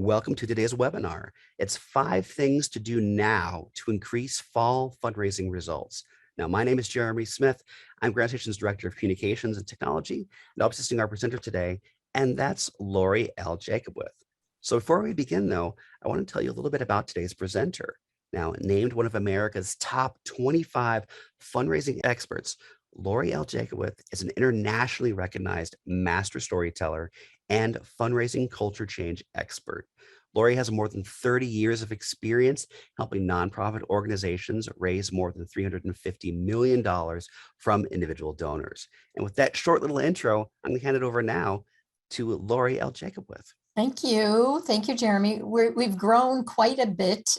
Welcome to today's webinar. It's 5 things to do now to increase fall fundraising results. Now, my name is Jeremy Smith. I'm GrantStation's Director of Communications and Technology, and I'll be assisting our presenter today, and that's Lori L. Jacobwith. So before we begin, though, I want to tell you a little bit about today's presenter. Now, named one of America's top 25 fundraising experts, Lori L. Jacobwith is an internationally recognized master storyteller and fundraising culture change expert. Lori has more than 30 years of experience helping nonprofit organizations raise more than $350 million from individual donors. And with that short little intro, I'm going to hand it over now to Lori L. Jacobwith. Thank you. Thank you, Jeremy. We've grown quite a bit.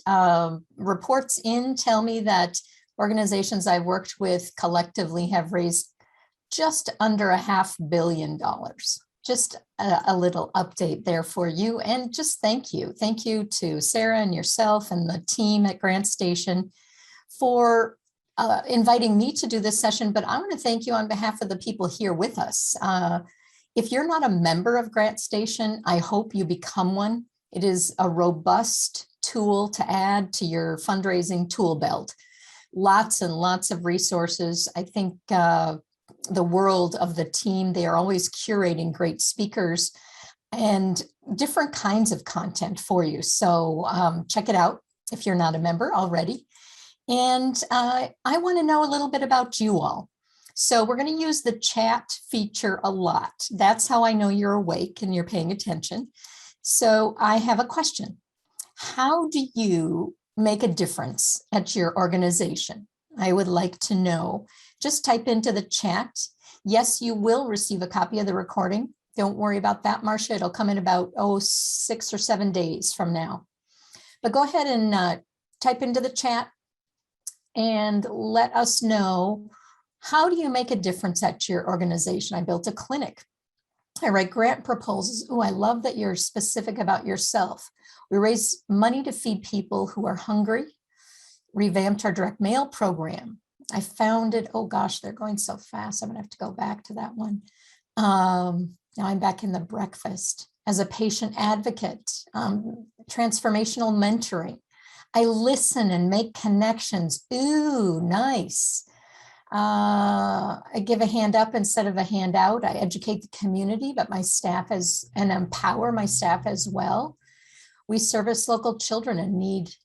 Reports in tell me that organizations I've worked with collectively have raised just under $500 million. Just a little update there for you. And just thank you. Thank you to Sarah and yourself and the team at GrantStation for inviting me to do this session. But I want to thank you on behalf of the people here with us. If you're not a member of GrantStation, I hope you become one. It is a robust tool to add to your fundraising tool belt. Lots and lots of resources. I think the world of the team, they are always curating great speakers and different kinds of content for you. So check it out if you're not a member already. And I want to know a little bit about you all. So we're going to use the chat feature a lot. That's how I know you're awake and you're paying attention. So I have a question. How do you make a difference at your organization? I would like to know. Just type into the chat. Yes, you will receive a copy of the recording. Don't worry about that, Marcia. It'll come in about 6 or 7 days from now. But go ahead and type into the chat and let us know, how do you make a difference at your organization? I built a clinic. I write grant proposals. Oh, I love that you're specific about yourself. We raise money to feed people who are hungry. Revamped our direct mail program. I founded, oh gosh, they're going so fast. I'm gonna have to go back to that one. Now I'm back in the breakfast. As a patient advocate, transformational mentoring. I listen and make connections. Ooh, nice. I give a hand up instead of a handout. I educate the community, but my staff and empower my staff as well. We service local children in need.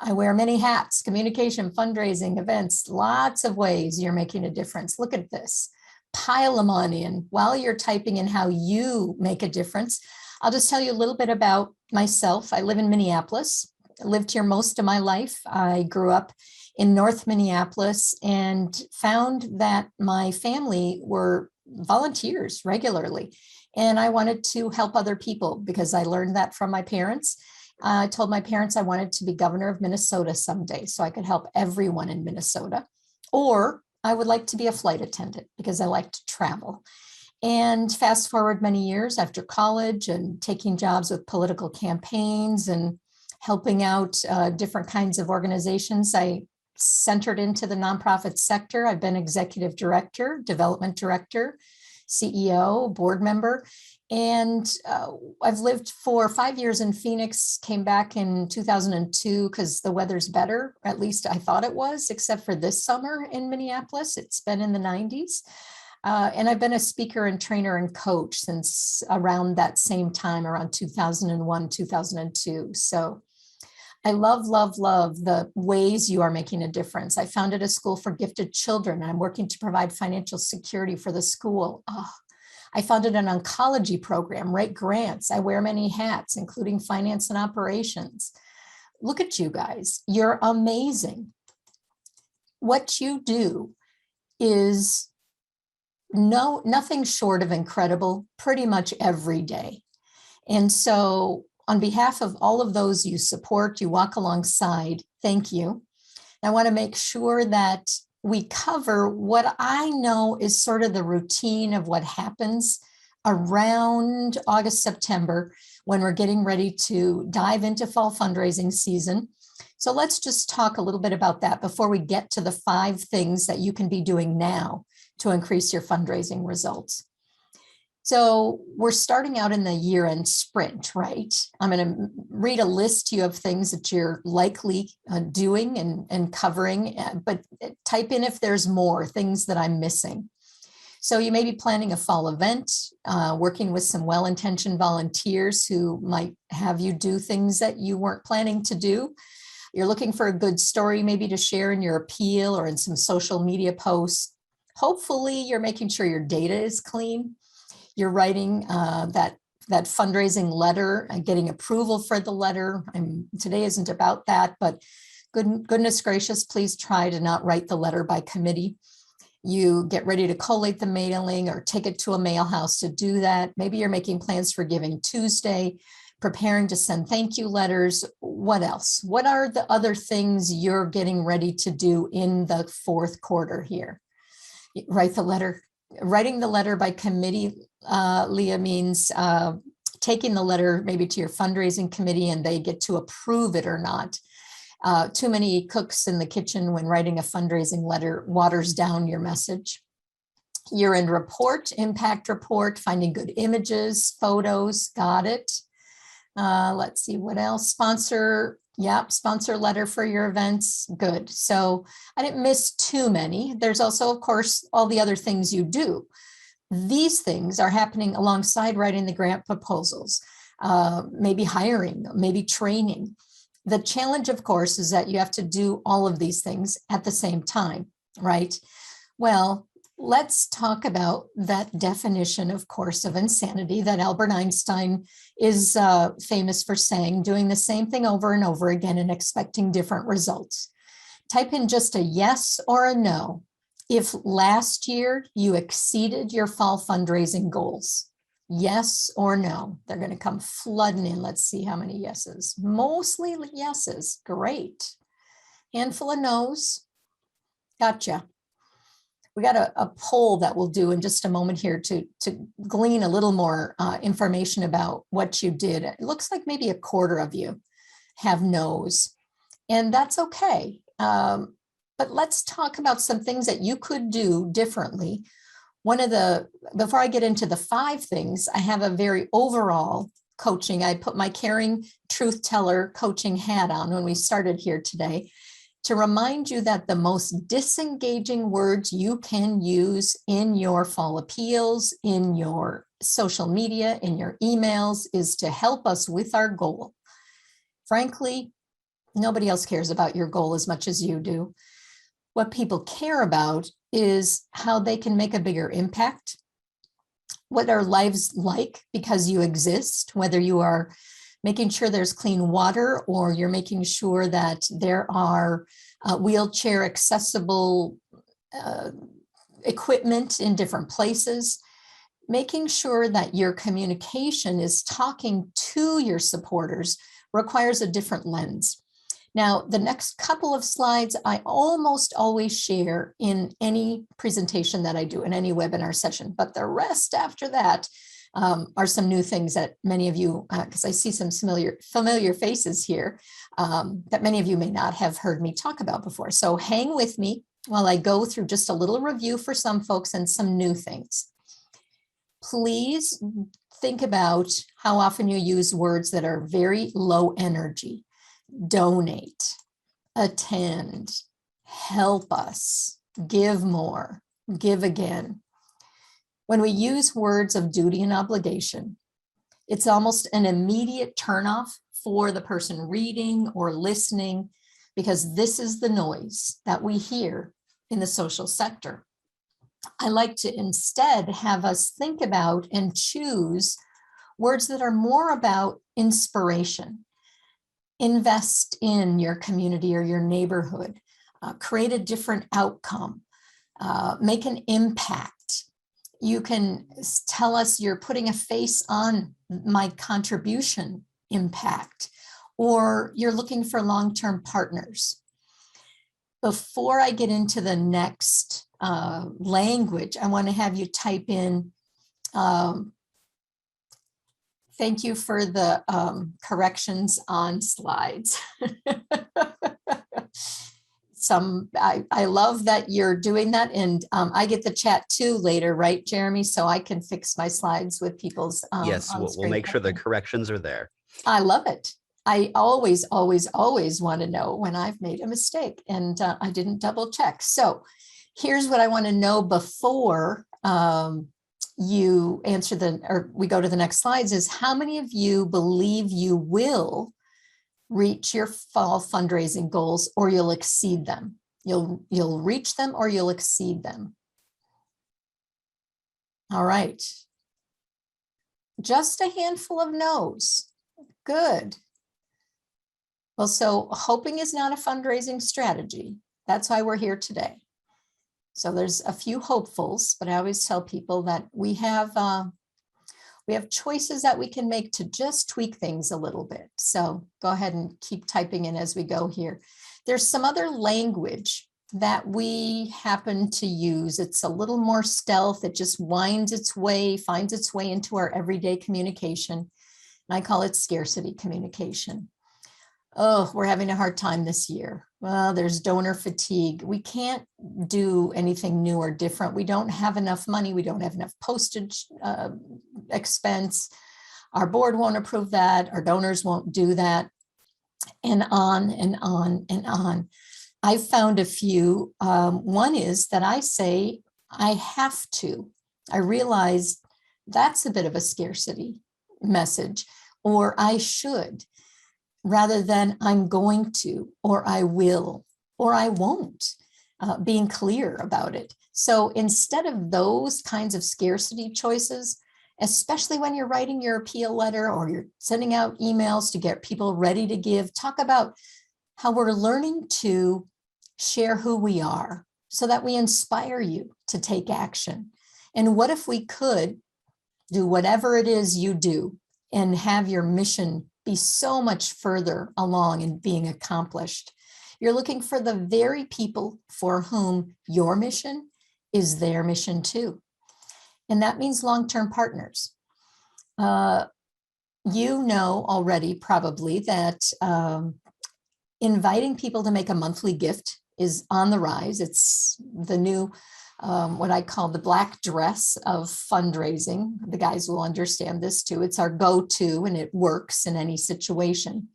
I wear many hats: communication, fundraising, events, lots of ways you're making a difference. Look at this, pile them on in. While you're typing in how you make a difference, I'll just tell you a little bit about myself. I live in Minneapolis. I lived here most of my life. I grew up in North Minneapolis and found that my family were volunteers regularly. And I wanted to help other people because I learned that from my parents. I told my parents I wanted to be governor of Minnesota someday so I could help everyone in Minnesota. Or I would like to be a flight attendant because I like to travel. And fast forward many years after college and taking jobs with political campaigns and helping out different kinds of organizations, I centered into the nonprofit sector. I've been executive director, development director, CEO, board member, and I've lived for 5 years in Phoenix, came back in 2002 because the weather's better, at least I thought it was, except for this summer in Minneapolis. It's been in the 90s. And I've been a speaker and trainer and coach since around that same time, around 2001, 2002. So I love, love, love the ways you are making a difference. I founded a school for gifted children. I'm working to provide financial security for the school. Oh, I founded an oncology program, write grants. I wear many hats, including finance and operations. Look at you guys. You're amazing. What you do is nothing short of incredible pretty much every day. And so on behalf of all of those you support, you walk alongside, thank you. I want to make sure that we cover what I know is sort of the routine of what happens around August, September, when we're getting ready to dive into fall fundraising season. So let's just talk a little bit about that before we get to the 5 things that you can be doing now to increase your fundraising results. So we're starting out in the year-end sprint, right? I'm going to read a list to you of things that you're likely doing and covering, but type in if there's more things that I'm missing. So you may be planning a fall event, working with some well-intentioned volunteers who might have you do things that you weren't planning to do. You're looking for a good story maybe to share in your appeal or in some social media posts. Hopefully you're making sure your data is clean. You're writing that fundraising letter and getting approval for the letter. Today isn't about that, but goodness gracious, please try to not write the letter by committee. You get ready to collate the mailing or take it to a mail house to do that. Maybe you're making plans for Giving Tuesday, preparing to send thank you letters. What else? What are the other things you're getting ready to do in the fourth quarter here? Write the letter. Writing the letter by committee, Leah, means taking the letter maybe to your fundraising committee and they get to approve it or not. Too many cooks in the kitchen when writing a fundraising letter waters down your message. Year-end report, impact report, finding good images, photos, got it. Let's see what else. Sponsor letter for your events. Good. So I didn't miss too many. There's also, of course, all the other things you do. These things are happening alongside writing the grant proposals, maybe hiring, maybe training. The challenge, of course, is that you have to do all of these things at the same time, right? Well, let's talk about that definition, of course, of insanity that Albert Einstein is famous for saying, doing the same thing over and over again and expecting different results. Type in just a yes or a no if last year you exceeded your fall fundraising goals. Yes or no. They're going to come flooding in. Let's see how many yeses. Mostly yeses. Great. Handful of no's. Gotcha. We got a poll that we'll do in just a moment here to glean a little more information about what you did. It looks like maybe a quarter of you have no's, and that's okay. But let's talk about some things that you could do differently. Before I get into the 5 things, I have a very overall coaching. I put my caring truth teller coaching hat on when we started here today to remind you that the most disengaging words you can use in your fall appeals, in your social media, in your emails is to help us with our goal. Frankly, nobody else cares about your goal as much as you do. What people care about is how they can make a bigger impact, what are lives like because you exist, whether you are making sure there's clean water or you're making sure that there are wheelchair accessible equipment in different places, making sure that your communication is talking to your supporters requires a different lens. Now, the next couple of slides, I almost always share in any presentation that I do, in any webinar session, but the rest after that are some new things that many of you, because I see some familiar faces here, that many of you may not have heard me talk about before. So hang with me while I go through just a little review for some folks and some new things. Please think about how often you use words that are very low energy. Donate, attend, help us, give more, give again. When we use words of duty and obligation, it's almost an immediate turnoff for the person reading or listening, because this is the noise that we hear in the social sector. I like to instead have us think about and choose words that are more about inspiration. Invest in your community or your neighborhood, create a different outcome, make an impact. You can tell us you're putting a face on my contribution impact, or you're looking for long-term partners. Before I get into the next language, I want to have you type in thank you for the corrections on slides. I love that you're doing that. And I get the chat too later, right, Jeremy? So I can fix my slides with people's Yes, on we'll screen. make sure the corrections are there. I love it. I always, always, always want to know when I've made a mistake and I didn't double check. So here's what I want to know before you answer or we go to the next slides is how many of you believe you will reach your fall fundraising goals or you'll exceed them? You'll reach them or you'll exceed them. All right. Just a handful of no's. Good. Well, so hoping is not a fundraising strategy. That's why we're here today. So there's a few hopefuls, but I always tell people that we have choices that we can make to just tweak things a little bit. So go ahead and keep typing in as we go here. There's some other language that we happen to use. It's a little more stealth. It just finds its way into our everyday communication. And I call it scarcity communication. Oh, we're having a hard time this year. Well, there's donor fatigue. We can't do anything new or different. We don't have enough money. We don't have enough postage expense. Our board won't approve that. Our donors won't do that. And on and on and on. I've found a few. One is that I say, I have to. I realize that's a bit of a scarcity message, or I should, rather than I'm going to, or I will, or I won't, being clear about it. So instead of those kinds of scarcity choices, especially when you're writing your appeal letter or you're sending out emails to get people ready to give, talk about how we're learning to share who we are so that we inspire you to take action. And what if we could do whatever it is you do and have your mission be so much further along in being accomplished? You're looking for the very people for whom your mission is their mission too. And that means long-term partners. You know already probably that inviting people to make a monthly gift is on the rise. It's the new, what I call the black dress of fundraising. The guys will understand this too. It's our go-to and it works in any situation.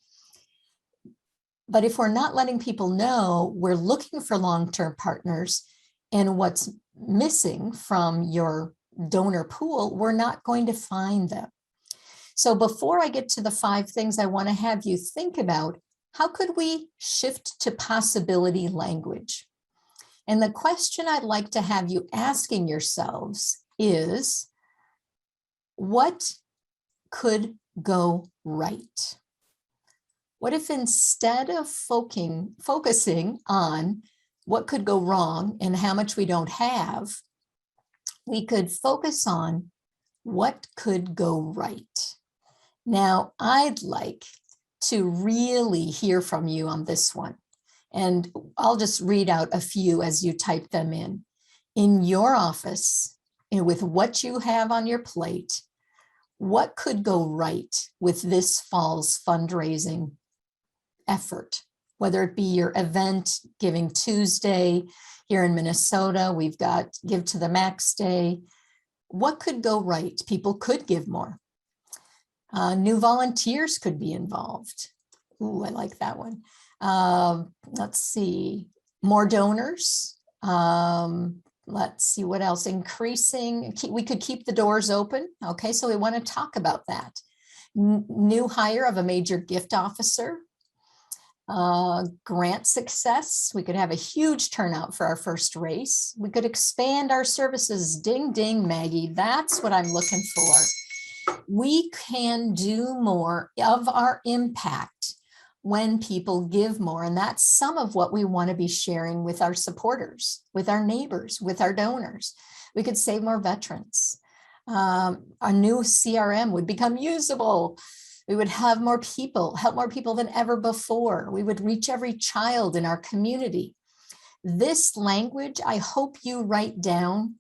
But if we're not letting people know we're looking for long-term partners and what's missing from your donor pool, we're not going to find them. So before I get to the 5 things, I want to have you think about, how could we shift to possibility language? And the question I'd like to have you asking yourselves is, what could go right? What if instead of focusing on what could go wrong and how much we don't have, we could focus on what could go right? Now, I'd like to really hear from you on this one. And I'll just read out a few as you type them in. In your office, and with what you have on your plate, what could go right with this fall's fundraising effort? Whether it be your event, Giving Tuesday, here in Minnesota, we've got Give to the Max Day. What could go right? People could give more. New volunteers could be involved. Ooh, I like that one. Let's see, more donors. Let's see what else. Increasing, we could keep the doors open. Okay, so we want to talk about that. New hire of a major gift officer. Grant success. We could have a huge turnout for our first race. We could expand our services. Ding, ding, Maggie. That's what I'm looking for. We can do more of our impact when people give more. And that's some of what we want to be sharing with our supporters, with our neighbors, with our donors. We could save more veterans. Our new CRM would become usable. We would have more people, help more people than ever before. We would reach every child in our community. This language, I hope you write down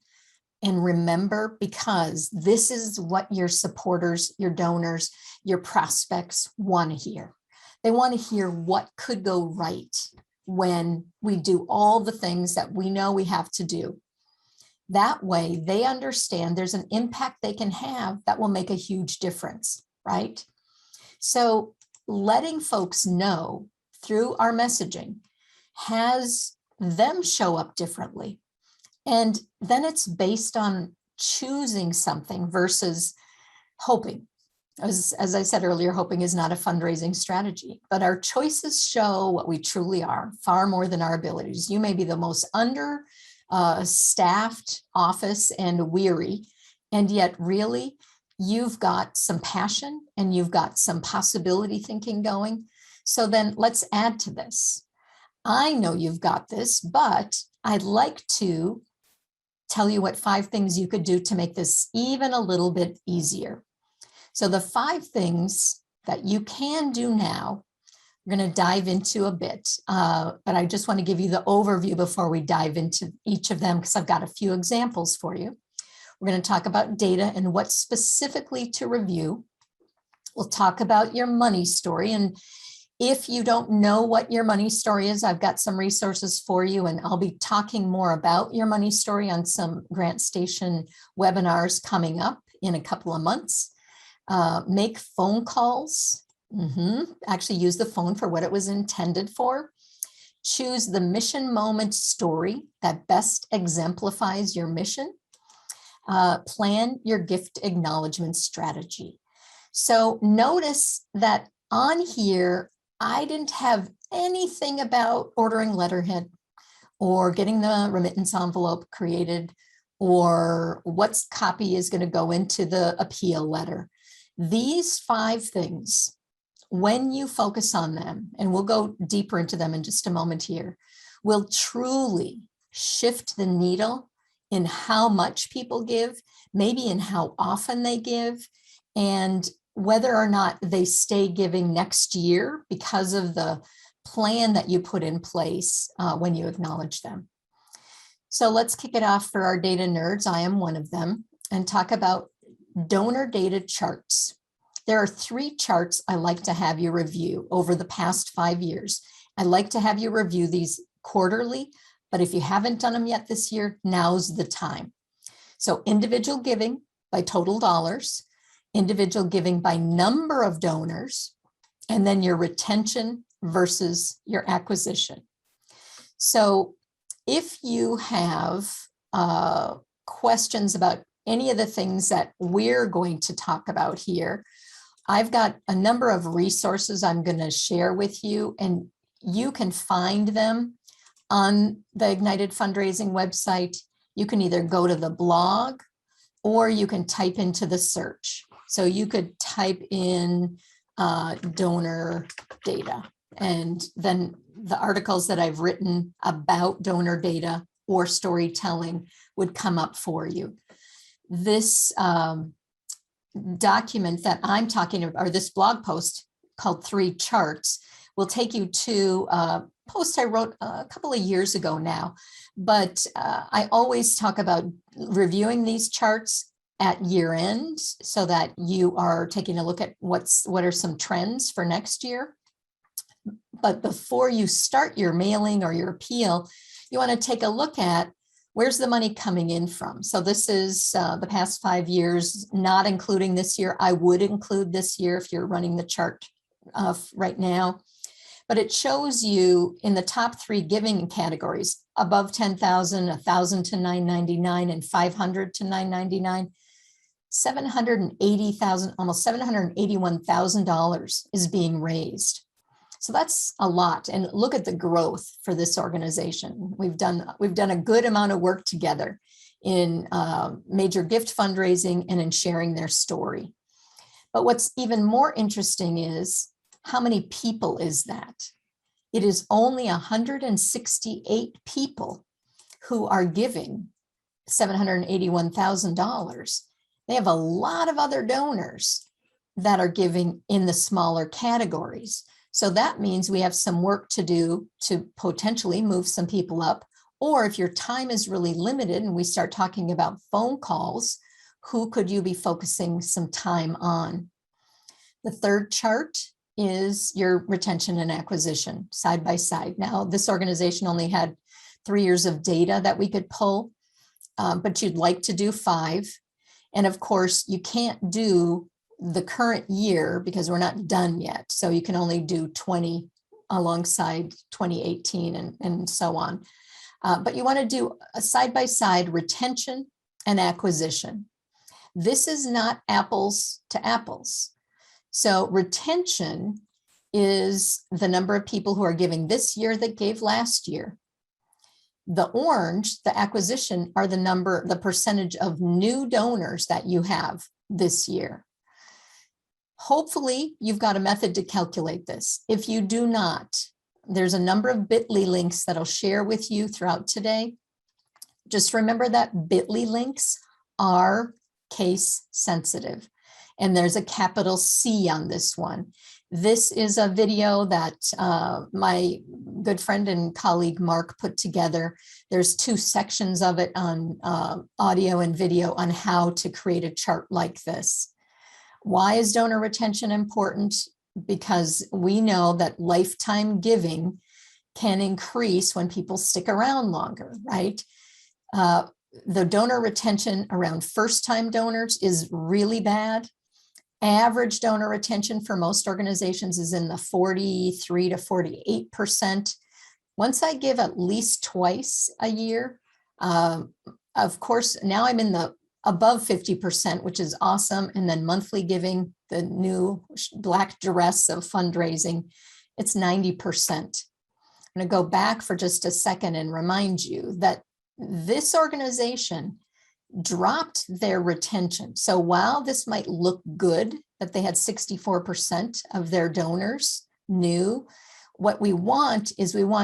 and remember, because this is what your supporters, your donors, your prospects want to hear. They want to hear what could go right when we do all the things that we know we have to do. That way they understand there's an impact they can have that will make a huge difference, right? So letting folks know through our messaging has them show up differently. And then it's based on choosing something versus hoping. As I said earlier, hoping is not a fundraising strategy, but our choices show what we truly are, far more than our abilities. You may be the most staffed office and weary, and yet really you've got some passion and you've got some possibility thinking going. So then let's add to this. I know you've got this, but I'd like to tell you what 5 things you could do to make this even a little bit easier. So the 5 things that you can do now, we're going to dive into a bit, but I just want to give you the overview before we dive into each of them, because I've got a few examples for you. We're going to talk about data and what specifically to review. We'll talk about your money story. And if you don't know what your money story is, I've got some resources for you, and I'll be talking more about your money story on some Grant Station webinars coming up in a couple of months. Make phone calls. Actually use the phone for what it was intended for. Choose the mission moment story that best exemplifies your mission. Plan your gift acknowledgement strategy. So notice that on here, I didn't have anything about ordering letterhead or getting the remittance envelope created or what copy is going to go into the appeal letter. These 5 things, when you focus on them, and we'll go deeper into them in just a moment here, will truly shift the needle in how much people give, maybe in how often they give, and whether or not they stay giving next year because of the plan that you put in place when you acknowledge them. So let's kick it off for our data nerds. I am one of them, and talk about donor data charts. There are 3 charts I like to have you review over the past 5 years. I like to have you review these quarterly, but if you haven't done them yet this year, now's the time. So individual giving by total dollars, individual giving by number of donors, and then your retention versus your acquisition. So if you have questions about any of the things that we're going to talk about here, I've got a number of resources I'm going to share with you, and you can find them on the Ignited Fundraising website. You can either go to the blog or you can type into the search. So you could type in donor data, and then the articles that I've written about donor data or storytelling would come up for you. This document that I'm talking about, or this blog post called 3 Charts, will take you to a post I wrote a couple of years ago now. But I always talk about reviewing these charts at year end so that you are taking a look at what are some trends for next year. But before you start your mailing or your appeal, you want to take a look at where's the money coming in from. So this is the past 5 years, not including this year. I would include this year if you're running the chart right now. But it shows you in the top 3 giving categories, above 10,000, 1,000 to 999, and 500 to 999, 780,000, almost $781,000 is being raised. So that's a lot. And look at the growth for this organization. We've done a good amount of work together in major gift fundraising and in sharing their story. But what's even more interesting is how many people is that? It is only 168 people who are giving $781,000. They have a lot of other donors that are giving in the smaller categories. So that means we have some work to do to potentially move some people up. Or if your time is really limited and we start talking about phone calls, who could you be focusing some time on? The 3rd chart is your retention and acquisition side by side. Now, this organization only had 3 years of data that we could pull, but you'd like to do 5. And of course, you can't do the current year because we're not done yet. So you can only do 20 alongside 2018 and so on. But you want to do a side-by-side retention and acquisition. This is not apples to apples. So retention is the number of people who are giving this year that gave last year. The orange, the acquisition, are the percentage of new donors that you have this year. Hopefully, you've got a method to calculate this. If you do not, there's a number of bit.ly links that I'll share with you throughout today. Just remember that bit.ly links are case sensitive, and there's a capital C on this one. This is a video that my good friend and colleague Mark put together. There's 2 sections of it on audio and video on how to create a chart like this. Why is donor retention important? Because we know that lifetime giving can increase when people stick around longer, right? The donor retention around first-time donors is really bad. Average donor retention for most organizations is in the 43 to 48%. Once I give at least twice a year, of course, now I'm in the above 50%, which is awesome. And then monthly giving, the new black dress of fundraising, it's 90%. I'm going to go back for just a second and remind you that this organization dropped their retention. So while this might look good that they had 64% of their donors new, what we want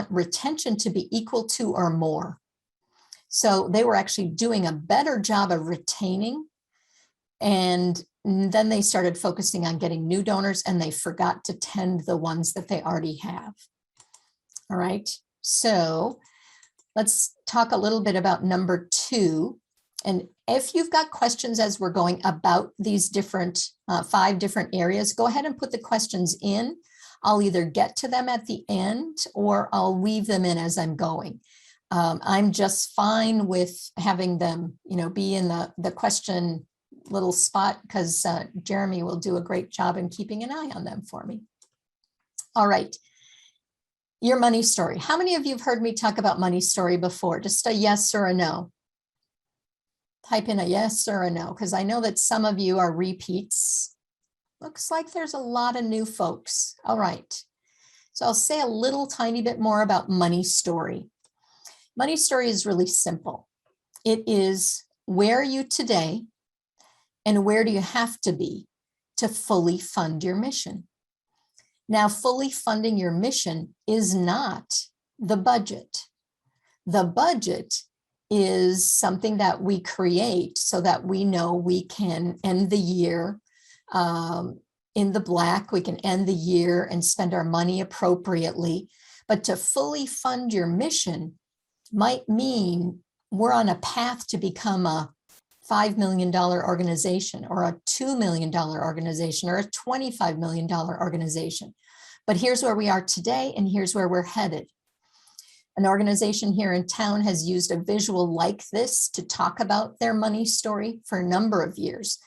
retention to be equal to or more. So they were actually doing a better job of retaining, and then they started focusing on getting new donors, and they forgot to tend the ones that they already have. All right, so let's talk a little bit about number 2. And if you've got questions as we're going about these different 5 different areas, go ahead and put the questions in. I'll either get to them at the end or I'll weave them in as I'm going. I'm just fine with having them, be in the question little spot, because Jeremy will do a great job in keeping an eye on them for me. All right. Your money story. How many of you have heard me talk about money story before? Just a yes or a no. Type in a yes or a no, because I know that some of you are repeats. Looks like there's a lot of new folks. All right. So I'll say a little tiny bit more about money story. Money story is really simple. It is, where are you today and where do you have to be to fully fund your mission? Now, fully funding your mission is not the budget. The budget is something that we create so that we know we can end the year in the black. We can end the year and spend our money appropriately. But to fully fund your mission might mean we're on a path to become a $5 million organization or a $2 million organization or a $25 million organization. But here's where we are today, and here's where we're headed. An organization here in town has used a visual like this to talk about their money story for a number of years.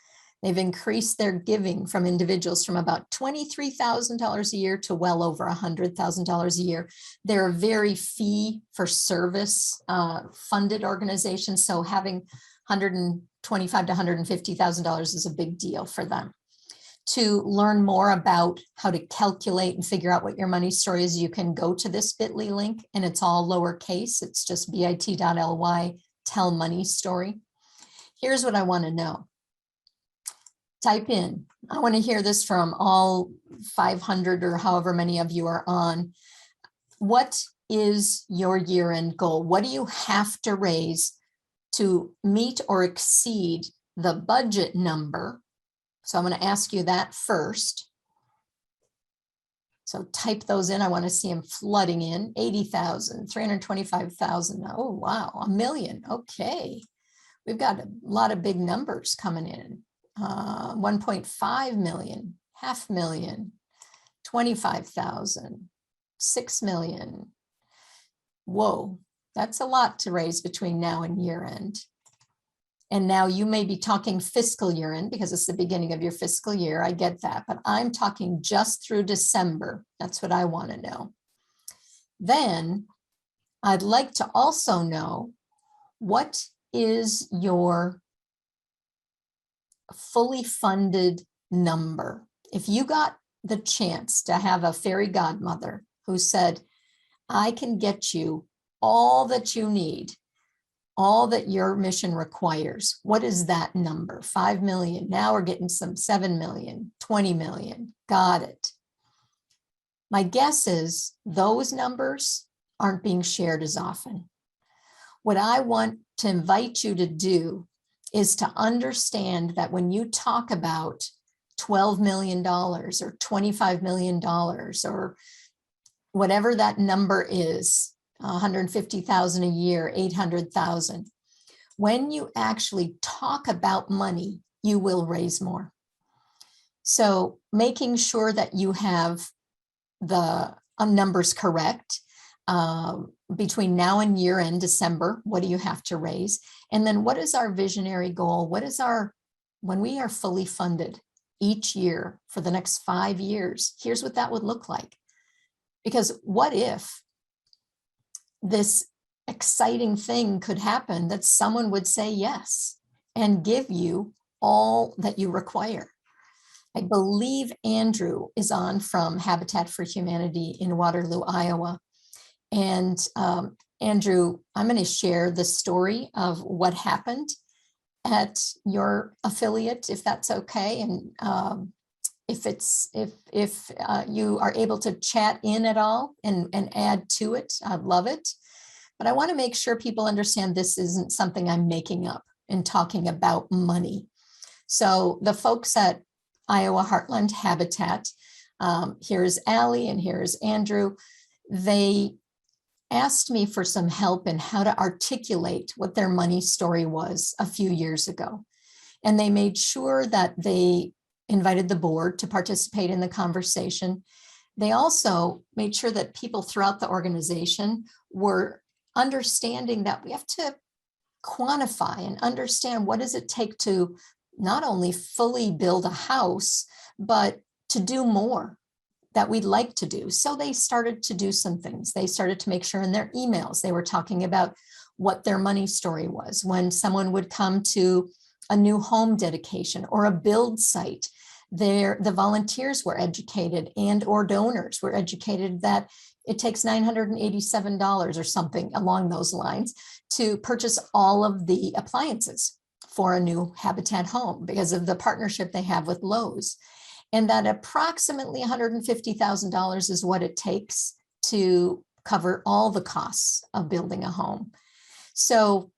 They've increased their giving from individuals from about $23,000 a year to well over $100,000 a year. They're a very fee for service funded organization. So having $125,000 to $150,000 is a big deal for them. To learn more about how to calculate and figure out what your money story is, you can go to this bit.ly link, and it's all lowercase. It's just bit.ly tell money story. Here's what I want to know. Type in, I want to hear this from all 500 or however many of you are on. What is your year-end goal? What do you have to raise to meet or exceed the budget number? So I'm going to ask you that first. So type those in. I want to see them flooding in. 80,000, 325,000. Oh, wow. $1 million. Okay. We've got a lot of big numbers coming in. 1.5 million, $500,000, 25,000, 6 million. Whoa, that's a lot to raise between now and year end. And now you may be talking fiscal year end because it's the beginning of your fiscal year. I get that, but I'm talking just through December. That's what I want to know. Then I'd like to also know, what is your fully funded number? If you got the chance to have a fairy godmother who said, I can get you all that you need, all that your mission requires, what is that number? 5 million. Now we're getting some 7 million, 20 million. Got it. My guess is those numbers aren't being shared as often. What I want to invite you to do is to understand that when you talk about $12 million or $25 million or whatever that number is, 150,000 a year, 800,000, when you actually talk about money, you will raise more. So making sure that you have the numbers correct, between now and year end December, what do you have to raise? And then what is our visionary goal? What is when we are fully funded each year for the next 5 years, here's what that would look like. Because what if this exciting thing could happen that someone would say yes and give you all that you require? I believe Andrew is on from Habitat for Humanity in Waterloo, Iowa. And Andrew, I'm going to share the story of what happened at your affiliate, if that's okay. And if you are able to chat in at all and add to it, I'd love it. But I want to make sure people understand this isn't something I'm making up and talking about money. So the folks at Iowa Heartland Habitat, here's Allie and here's Andrew. They asked me for some help in how to articulate what their money story was a few years ago. And they made sure that they invited the board to participate in the conversation. They also made sure that people throughout the organization were understanding that we have to quantify and understand what does it take to not only fully build a house, but to do more that we'd like to do. So they started to do some things. They started to make sure in their emails, they were talking about what their money story was. When someone would come to a new home dedication or a build site, the volunteers were educated and or donors were educated that it takes $987 or something along those lines to purchase all of the appliances for a new Habitat home because of the partnership they have with Lowe's. And that approximately $150,000 is what it takes to cover all the costs of building a home. So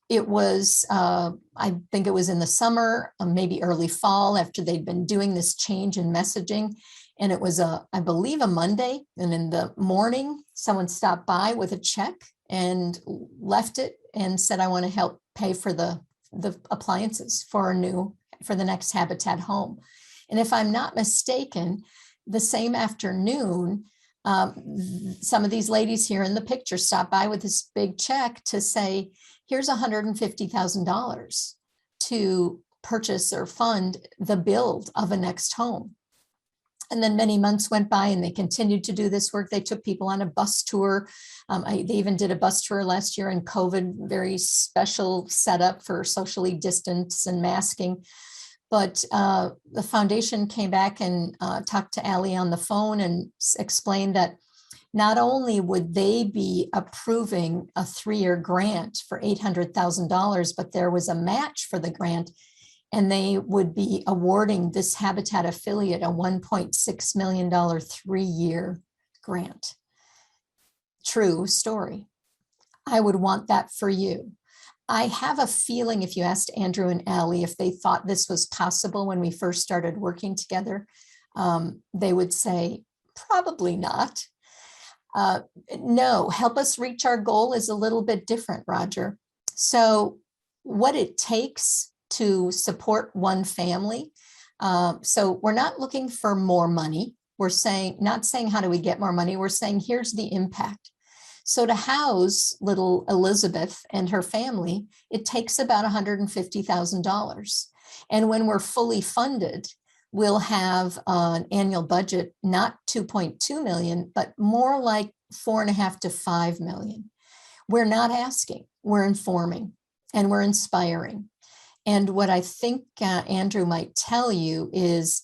it was, I think it was in the summer, maybe early fall, after they'd been doing this change in messaging. And it was, I believe, a Monday. And in the morning, someone stopped by with a check and left it and said, I want to help pay for the appliances for the next Habitat home. And if I'm not mistaken, the same afternoon, some of these ladies here in the picture stopped by with this big check to say, here's $150,000 to purchase or fund the build of a next home. And then many months went by and they continued to do this work. They took people on a bus tour. They even did a bus tour last year in COVID, very special setup for socially distance and masking. But the foundation came back and talked to Allie on the phone and explained that not only would they be approving a 3-year grant for $800,000, but there was a match for the grant, and they would be awarding this Habitat affiliate a $1.6 million 3-year grant. True story. I would want that for you. I have a feeling if you asked Andrew and Allie if they thought this was possible when we first started working together, they would say, probably not. No, help us reach our goal is a little bit different, Roger. So what it takes to support one family. So we're not looking for more money. We're saying, not saying, how do we get more money? We're saying, here's the impact. So to house little Elizabeth and her family, it takes about $150,000. And when we're fully funded, we'll have an annual budget, not 2.2 million, but more like 4.5 to 5 million. We're not asking, we're informing, and we're inspiring. And what I think Andrew might tell you is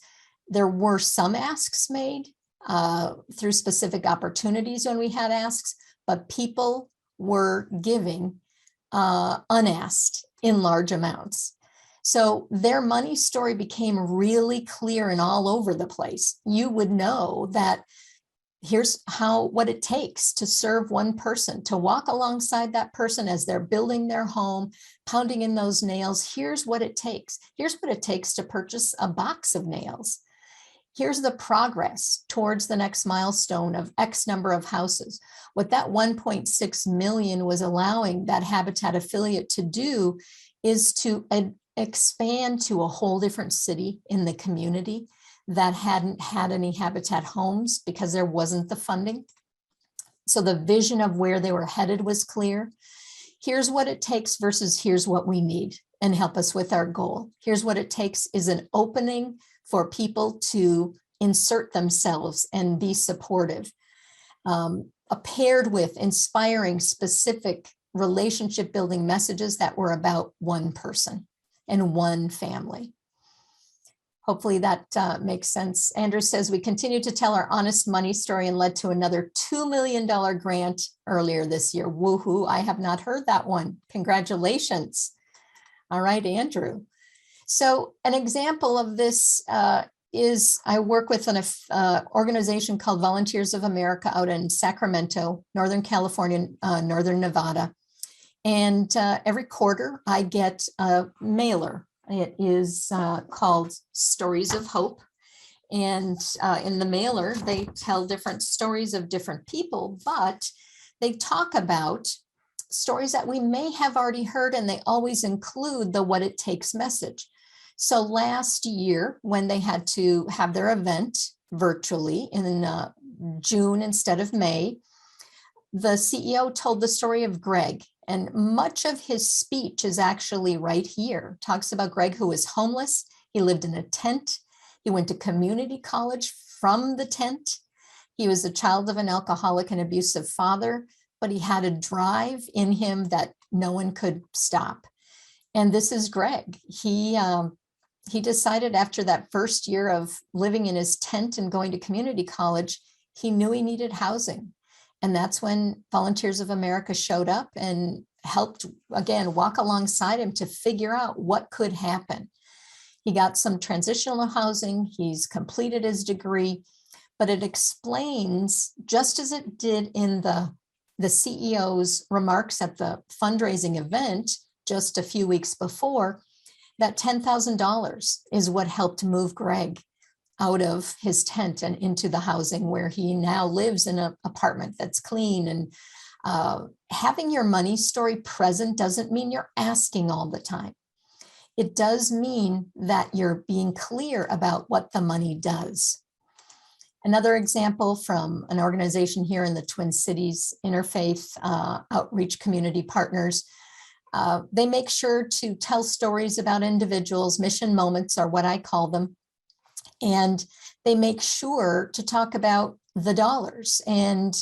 there were some asks made through specific opportunities when we had asks, but people were giving unasked in large amounts. So their money story became really clear and all over the place. You would know that here's what it takes to serve one person, to walk alongside that person as they're building their home, pounding in those nails. Here's what it takes. Here's what it takes to purchase a box of nails. Here's the progress towards the next milestone of X number of houses. What that 1.6 million was allowing that Habitat affiliate to do is to expand to a whole different city in the community that hadn't had any Habitat homes because there wasn't the funding. So the vision of where they were headed was clear. Here's what it takes versus here's what we need, and help us with our goal. Here's what it takes is an opening for people to insert themselves and be supportive, paired with inspiring, specific relationship building messages that were about one person and one family. Hopefully that makes sense. Andrew says, we continue to tell our honest money story and led to another $2 million grant earlier this year. Woohoo, I have not heard that one. Congratulations. All right, Andrew. So an example of this is I work with an organization called Volunteers of America out in Sacramento, Northern California, Northern Nevada. And every quarter I get a mailer. It is called Stories of Hope. And in the mailer, they tell different stories of different people, but they talk about stories that we may have already heard, and they always include the what it takes message. So last year, when they had to have their event virtually in June instead of May, the CEO told the story of Greg. And much of his speech is actually right here. Talks about Greg, who was homeless. He lived in a tent. He went to community college from the tent. He was a child of an alcoholic and abusive father, but he had a drive in him that no one could stop. And this is Greg. He decided after that first year of living in his tent and going to community college, he knew he needed housing. And that's when Volunteers of America showed up and helped, again, walk alongside him to figure out what could happen. He got some transitional housing. He's completed his degree, but it explains, just as it did in the CEO's remarks at the fundraising event just a few weeks before, that $10,000 is what helped move Greg out of his tent and into the housing where he now lives in an apartment that's clean. And having your money story present doesn't mean you're asking all the time. It does mean that you're being clear about what the money does. Another example from an organization here in the Twin Cities, Interfaith Outreach Community Partners. They make sure to tell stories about individuals. Mission moments are what I call them. And they make sure to talk about the dollars. And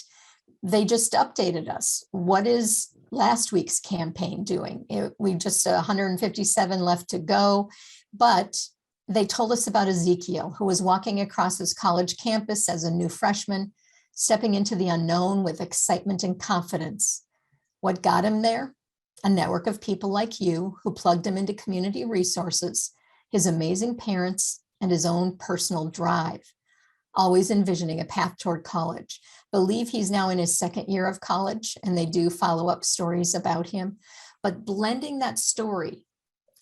they just updated us. What is last week's campaign doing? We just 157 left to go, but they told us about Ezekiel, who was walking across his college campus as a new freshman, stepping into the unknown with excitement and confidence. What got him there? A network of people like you who plugged him into community resources, his amazing parents, and his own personal drive, always envisioning a path toward college. Believe he's now in his second year of college, and they do follow-up stories about him. But blending that story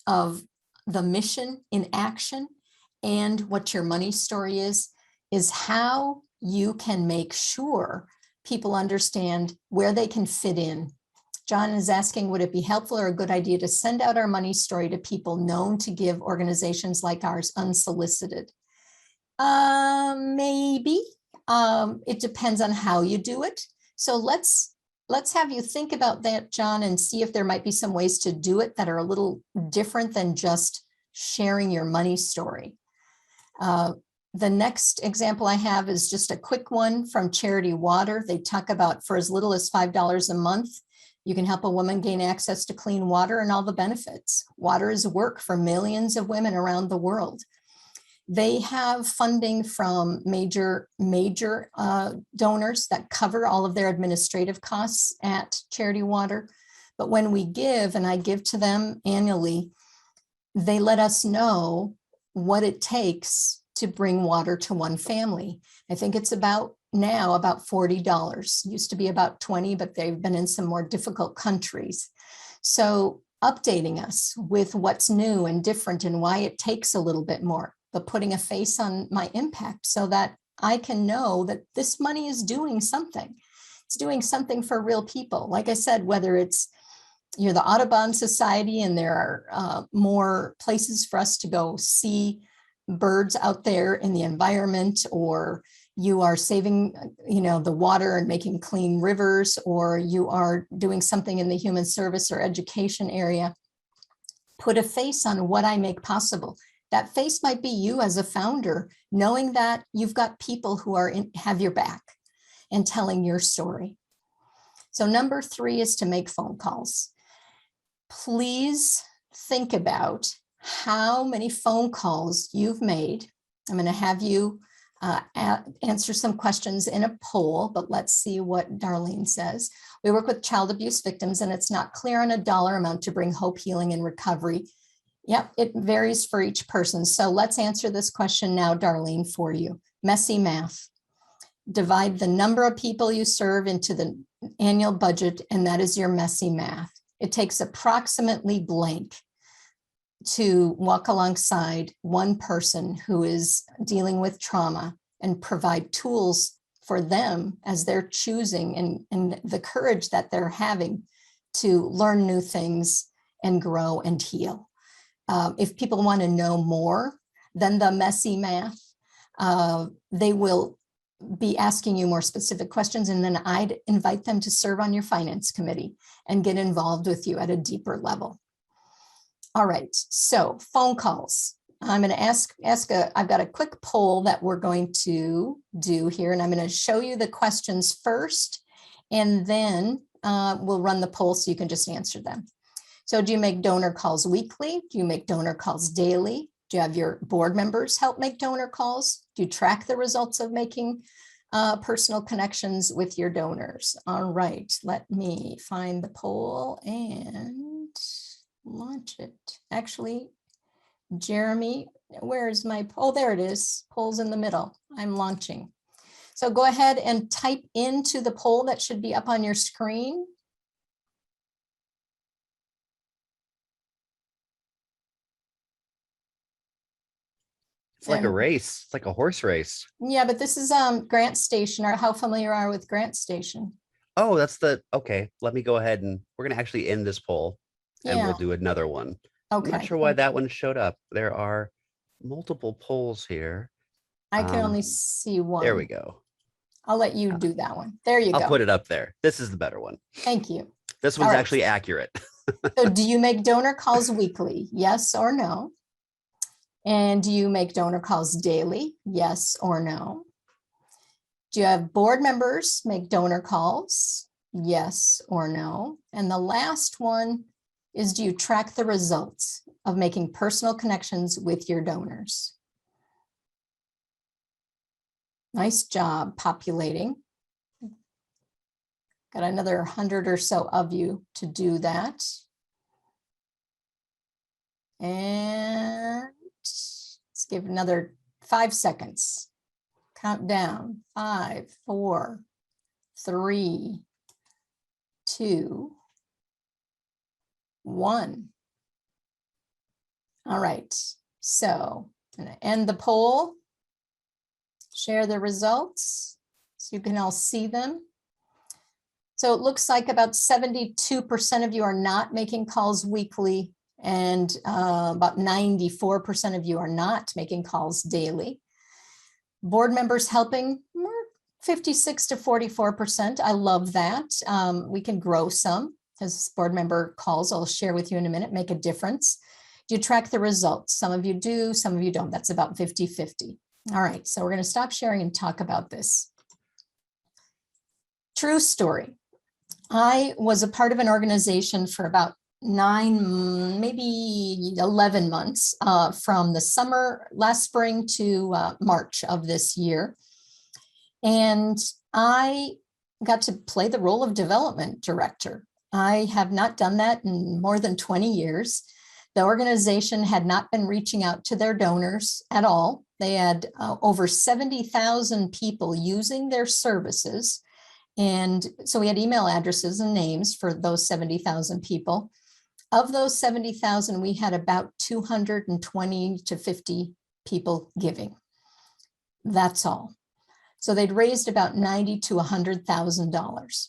of the mission in action and what your money story is how you can make sure people understand where they can fit in. John is asking, would it be helpful or a good idea to send out our money story to people known to give organizations like ours unsolicited? Maybe. It depends on how you do it. So let's have you think about that, John, and see if there might be some ways to do it that are a little different than just sharing your money story. The next example I have is just a quick one from Charity Water. They talk about for as little as $5 a month, you can help a woman gain access to clean water and all the benefits. Water is work for millions of women around the world. They have funding from major donors that cover all of their administrative costs at Charity Water. But when we give, and I give to them annually, they let us know what it takes to bring water to one family. I think it's about $40. Used to be about 20, but they've been in some more difficult countries. So updating us with what's new and different and why it takes a little bit more, but putting a face on my impact so that I can know that this money is doing something. It's doing something for real people. Like I said, whether it's you're the Audubon Society and there are more places for us to go see birds out there in the environment, or you are saving, the water and making clean rivers, or you are doing something in the human service or education area, put a face on what I make possible. That face might be you as a founder, knowing that you've got people who have your back and telling your story. So number 3 is to make phone calls. Please think about how many phone calls you've made. I'm going to have you answer some questions in a poll, but let's see what Darlene says. We work with child abuse victims, and it's not clear on a dollar amount to bring hope, healing, and recovery. Yep, it varies for each person. So let's answer this question now, Darlene, for you. Messy math. Divide the number of people you serve into the annual budget, and that is your messy math. It takes approximately blank to walk alongside one person who is dealing with trauma and provide tools for them as they're choosing and the courage that they're having to learn new things and grow and heal. If people want to know more than the messy math, they will be asking you more specific questions, and then I'd invite them to serve on your finance committee and get involved with you at a deeper level. All right, so phone calls. I'm going to I've got a quick poll that we're going to do here, and I'm going to show you the questions first, and then we'll run the poll so you can just answer them. So do you make donor calls weekly? Do you make donor calls daily? Do you have your board members help make donor calls? Do you track the results of making personal connections with your donors? All right, let me find the poll and launch it. Actually, Jeremy, where is my poll? There it is. Poll's in the middle. I'm launching. So go ahead and type into the poll that should be up on your screen. It's like a race. It's like a horse race. Yeah, but this is Grant Station. Or how familiar are you with Grant Station? Oh, okay. Let me go ahead and we're going to actually end this poll and we'll do another one. Okay. I'm not sure why that one showed up. There are multiple polls here. I can only see one. There we go. I'll let you do that one. There you go. I'll put it up there. This is the better one. Thank you. This one's actually accurate. So do you make donor calls weekly? Yes or no? And do you make donor calls daily? Yes or no? Do you have board members make donor calls? Yes or no? And the last one is, do you track the results of making personal connections with your donors? Nice job populating. Got another 100 or so of you to do that. And let's give another 5 seconds. Count down. 5, 4, 3, 2, 1. All right, so I'm going to end the poll, share the results so you can all see them. So it looks like about 72% of you are not making calls weekly, and about 94% of you are not making calls daily. Board members helping, 56 to 44%. I love that. We can grow some, as board member calls, I'll share with you in a minute, make a difference. Do you track the results? Some of you do, some of you don't. That's about 50-50. All right, so we're going to stop sharing and talk about this. True story. I was a part of an organization for about 9, maybe 11 months, from the summer last spring to March of this year. And I got to play the role of development director. I have not done that in more than 20 years. The organization had not been reaching out to their donors at all. They had over 70,000 people using their services. And so we had email addresses and names for those 70,000 people. Of those 70,000, we had about 220 to 50 people giving. That's all. So they'd raised about $90,000 to $100,000.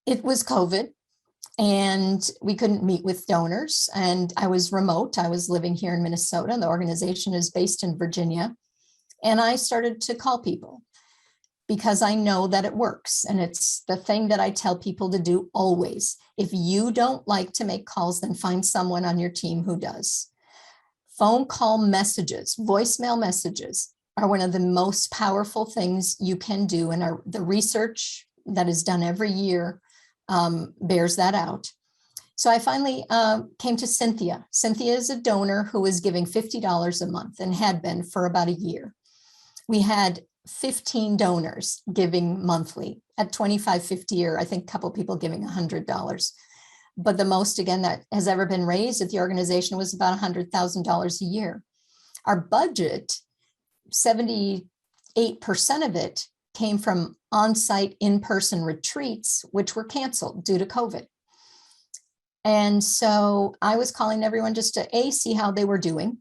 It was COVID, and we couldn't meet with donors, and I was remote. I was living here in Minnesota, and the organization is based in Virginia. And I started to call people because I know that it works. And it's the thing that I tell people to do always. If you don't like to make calls, then find someone on your team who does. Phone call messages, voicemail messages are one of the most powerful things you can do. And the research that is done every year bears that out. So I finally came to Cynthia. Cynthia is a donor who is giving $50 a month and had been for about a year. We had 15 donors giving monthly at $25.50, or I think a couple people giving $100. But the most, again, that has ever been raised at the organization was about $100,000 a year. Our budget, 78% of it came from on-site in-person retreats, which were canceled due to COVID. And so I was calling everyone just to see how they were doing,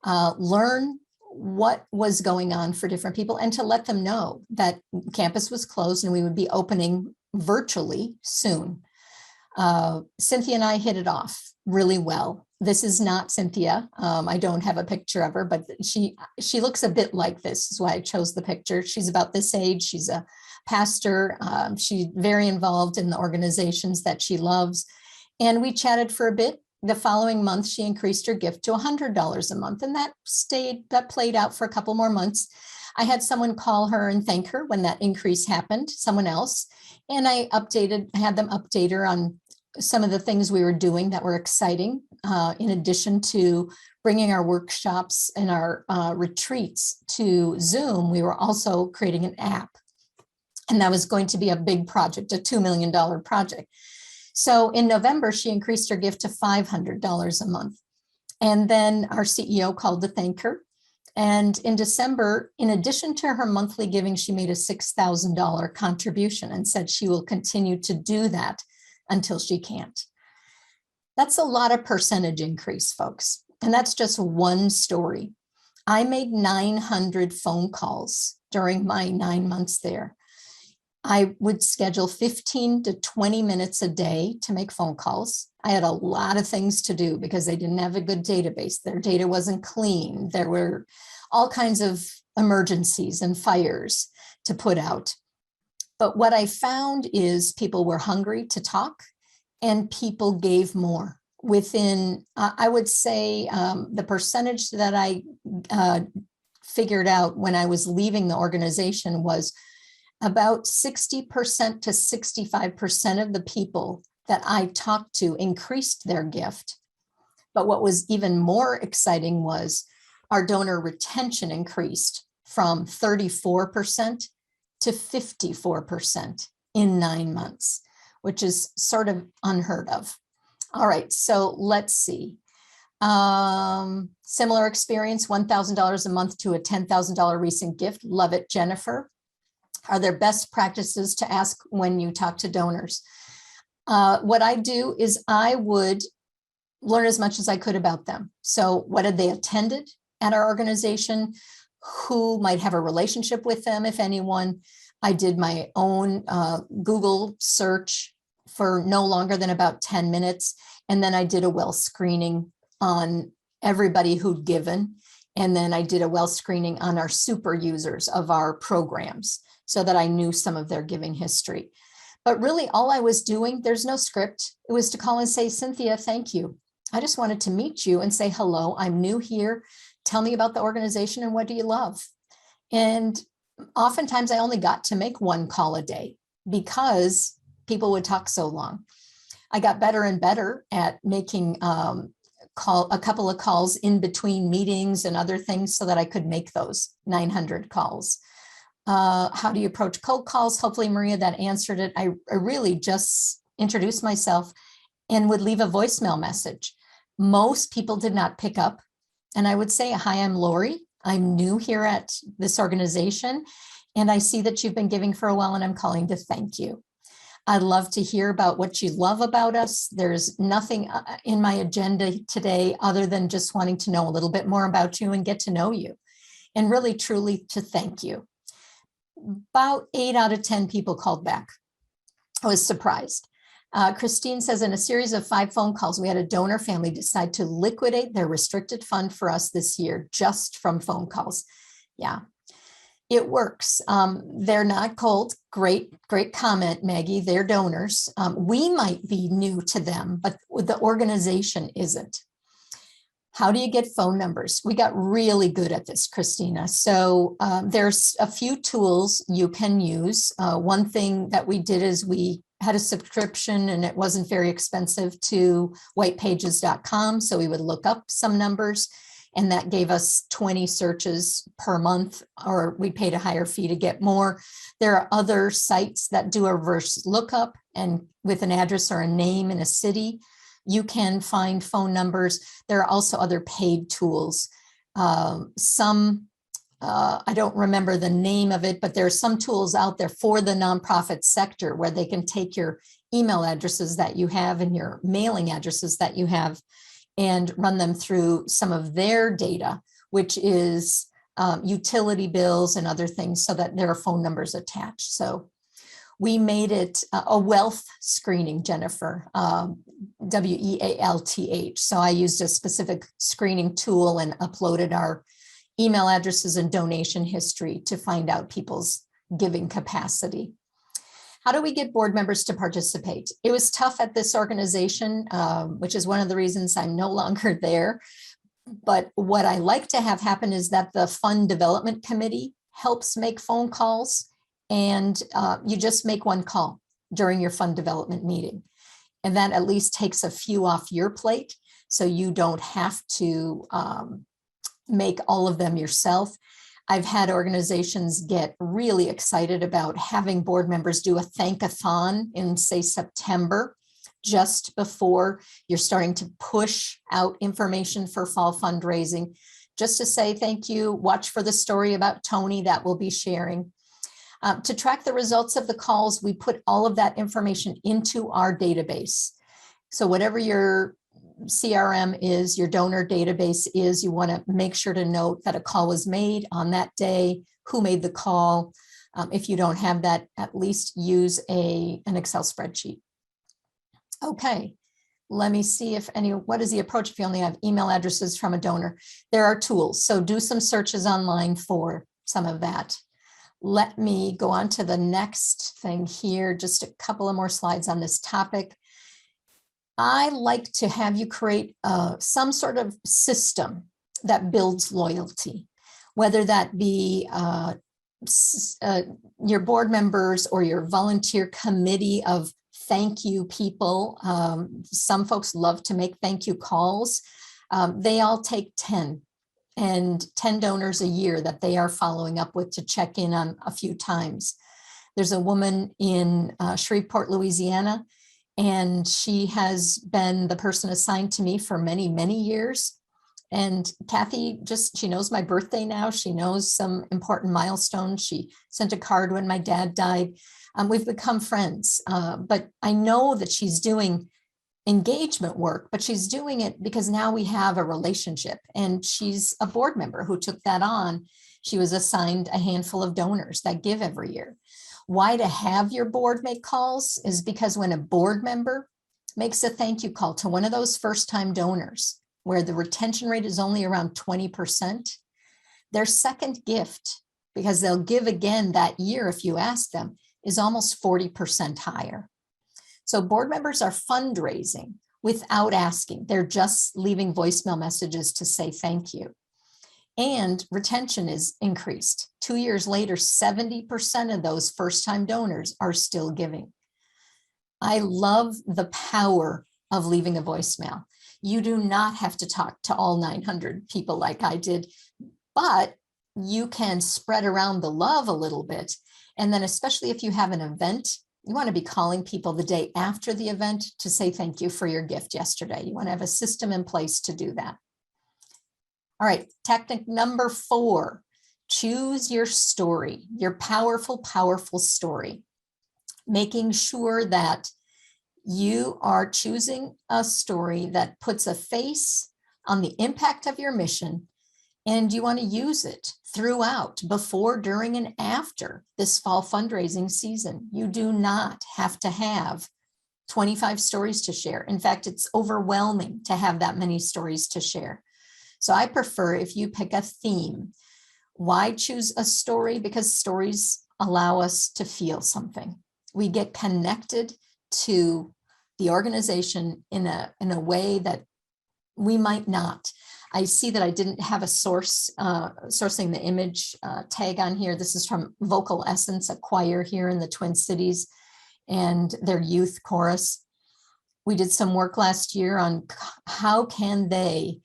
learn what was going on for different people, and to let them know that campus was closed and we would be opening virtually soon. Cynthia and I hit it off really well. This is not Cynthia. I don't have a picture of her, but she looks a bit like this, is why I chose the picture. She's about this age. She's a pastor. She's very involved in the organizations that she loves. And we chatted for a bit. The following month, she increased her gift to $100 a month, and that played out for a couple more months. I had someone call her and thank her when that increase happened, someone else, and I had them update her on some of the things we were doing that were exciting. In addition to bringing our workshops and our retreats to Zoom, we were also creating an app, and that was going to be a big project, a $2 million project. So in November, she increased her gift to $500 a month. And then our CEO called to thank her. And in December, in addition to her monthly giving, she made a $6,000 contribution and said she will continue to do that until she can't. That's a lot of percentage increase, folks. And that's just one story. I made 900 phone calls during my 9 months there. I would schedule 15 to 20 minutes a day to make phone calls. I had a lot of things to do because they didn't have a good database. Their data wasn't clean. There were all kinds of emergencies and fires to put out. But what I found is people were hungry to talk and people gave more. Within, I would say, the percentage that I figured out when I was leaving the organization was about 60% to 65% of the people that I talked to increased their gift. But what was even more exciting was our donor retention increased from 34% to 54% in 9 months, which is sort of unheard of. All right, so let's see. Similar experience, $1,000 a month to a $10,000 recent gift. Love it, Jennifer. Are there best practices to ask when you talk to donors? What I do is I would learn as much as I could about them. So what had they attended at our organization? Who might have a relationship with them, if anyone? I did my own Google search for no longer than about 10 minutes. And then I did a well screening on everybody who'd given. And then I did a wealth screening on our super users of our programs so that I knew some of their giving history. But really all I was doing, there's no script. It was to call and say, Cynthia, thank you. I just wanted to meet you and say, hello, I'm new here. Tell me about the organization and what do you love? And oftentimes I only got to make one call a day because people would talk so long. I got better and better at making a couple of calls in between meetings and other things so that I could make those 900 calls. How do you approach cold calls? Hopefully, Maria, that answered it. I really just introduced myself and would leave a voicemail message. Most people did not pick up. And I would say, hi, I'm Lori. I'm new here at this organization. And I see that you've been giving for a while and I'm calling to thank you. I'd love to hear about what you love about us. There's nothing in my agenda today other than just wanting to know a little bit more about you and get to know you and really truly to thank you. About 8 out of 10 people called back. I was surprised. Christine says, in a series of 5 phone calls, we had a donor family decide to liquidate their restricted fund for us this year just from phone calls. Yeah, it works. They're not cold. Great comment, Maggie. They're donors. We might be new to them, but the organization isn't. How do you get phone numbers? We got really good at this, Christina. So there's a few tools you can use. One thing that we did is we had a subscription and it wasn't very expensive to whitepages.com. So we would look up some numbers and that gave us 20 searches per month, or we paid a higher fee to get more. There are other sites that do a reverse lookup and with an address or a name in a city, you can find phone numbers. There are also other paid tools. I don't remember the name of it, but there are some tools out there for the nonprofit sector where they can take your email addresses that you have and your mailing addresses that you have and run them through some of their data, which is utility bills and other things so that there are phone numbers attached. So we made it a wealth screening, Jennifer, WEALTH. So I used a specific screening tool and uploaded our email addresses and donation history to find out people's giving capacity. How do we get board members to participate? It was tough at this organization, which is one of the reasons I'm no longer there. But what I like to have happen is that the fund development committee helps make phone calls, and you just make one call during your fund development meeting. And that at least takes a few off your plate, so you don't have to make all of them yourself. I've had organizations get really excited about having board members do a thankathon in, say, September, just before you're starting to push out information for fall fundraising, just to say thank you. Watch for the story about Tony that we'll be sharing. To track the results of the calls, we put all of that information into our database. So whatever your CRM is, your donor database is, you want to make sure to note that a call was made on that day, who made the call. If you don't have that, at least use an Excel spreadsheet. Okay, let me see what is the approach if you only have email addresses from a donor? There are tools, so do some searches online for some of that. Let me go on to the next thing here, just a couple of more slides on this topic. I like to have you create some sort of system that builds loyalty, whether that be your board members or your volunteer committee of thank you people. Some folks love to make thank you calls. They all take 10 donors a year that they are following up with to check in on a few times. There's a woman in Shreveport, Louisiana, and she has been the person assigned to me for many, many years. And Kathy, she knows my birthday now. She knows some important milestones. She sent a card when my dad died. We've become friends, but I know that she's doing engagement work, but she's doing it because now we have a relationship, and she's a board member who took that on. She was assigned a handful of donors that give every year. Why to have your board make calls is because when a board member makes a thank you call to one of those first-time donors, where the retention rate is only around 20%, Their second gift, because they'll give again that year if you ask them, is almost 40% higher. So board members are fundraising without asking. They're just leaving voicemail messages to say thank you. And retention is increased. 2 years later, 70% of those first-time donors are still giving. I love the power of leaving a voicemail. You do not have to talk to all 900 people like I did, but you can spread around the love a little bit. And then especially if you have an event, you want to be calling people the day after the event to say thank you for your gift yesterday. You want to have a system in place to do that. All right, tactic number 4, choose your story, your powerful, powerful story. Making sure that you are choosing a story that puts a face on the impact of your mission, and you want to use it throughout, before, during, and after this fall fundraising season. You do not have to have 25 stories to share. In fact, it's overwhelming to have that many stories to share. So I prefer if you pick a theme. Why choose a story? Because stories allow us to feel something. We get connected to the organization in a way that we might not. I see that I didn't have a sourcing the image tag on here. This is from Vocal Essence, a choir here in the Twin Cities, and their youth chorus. We did some work last year on how can they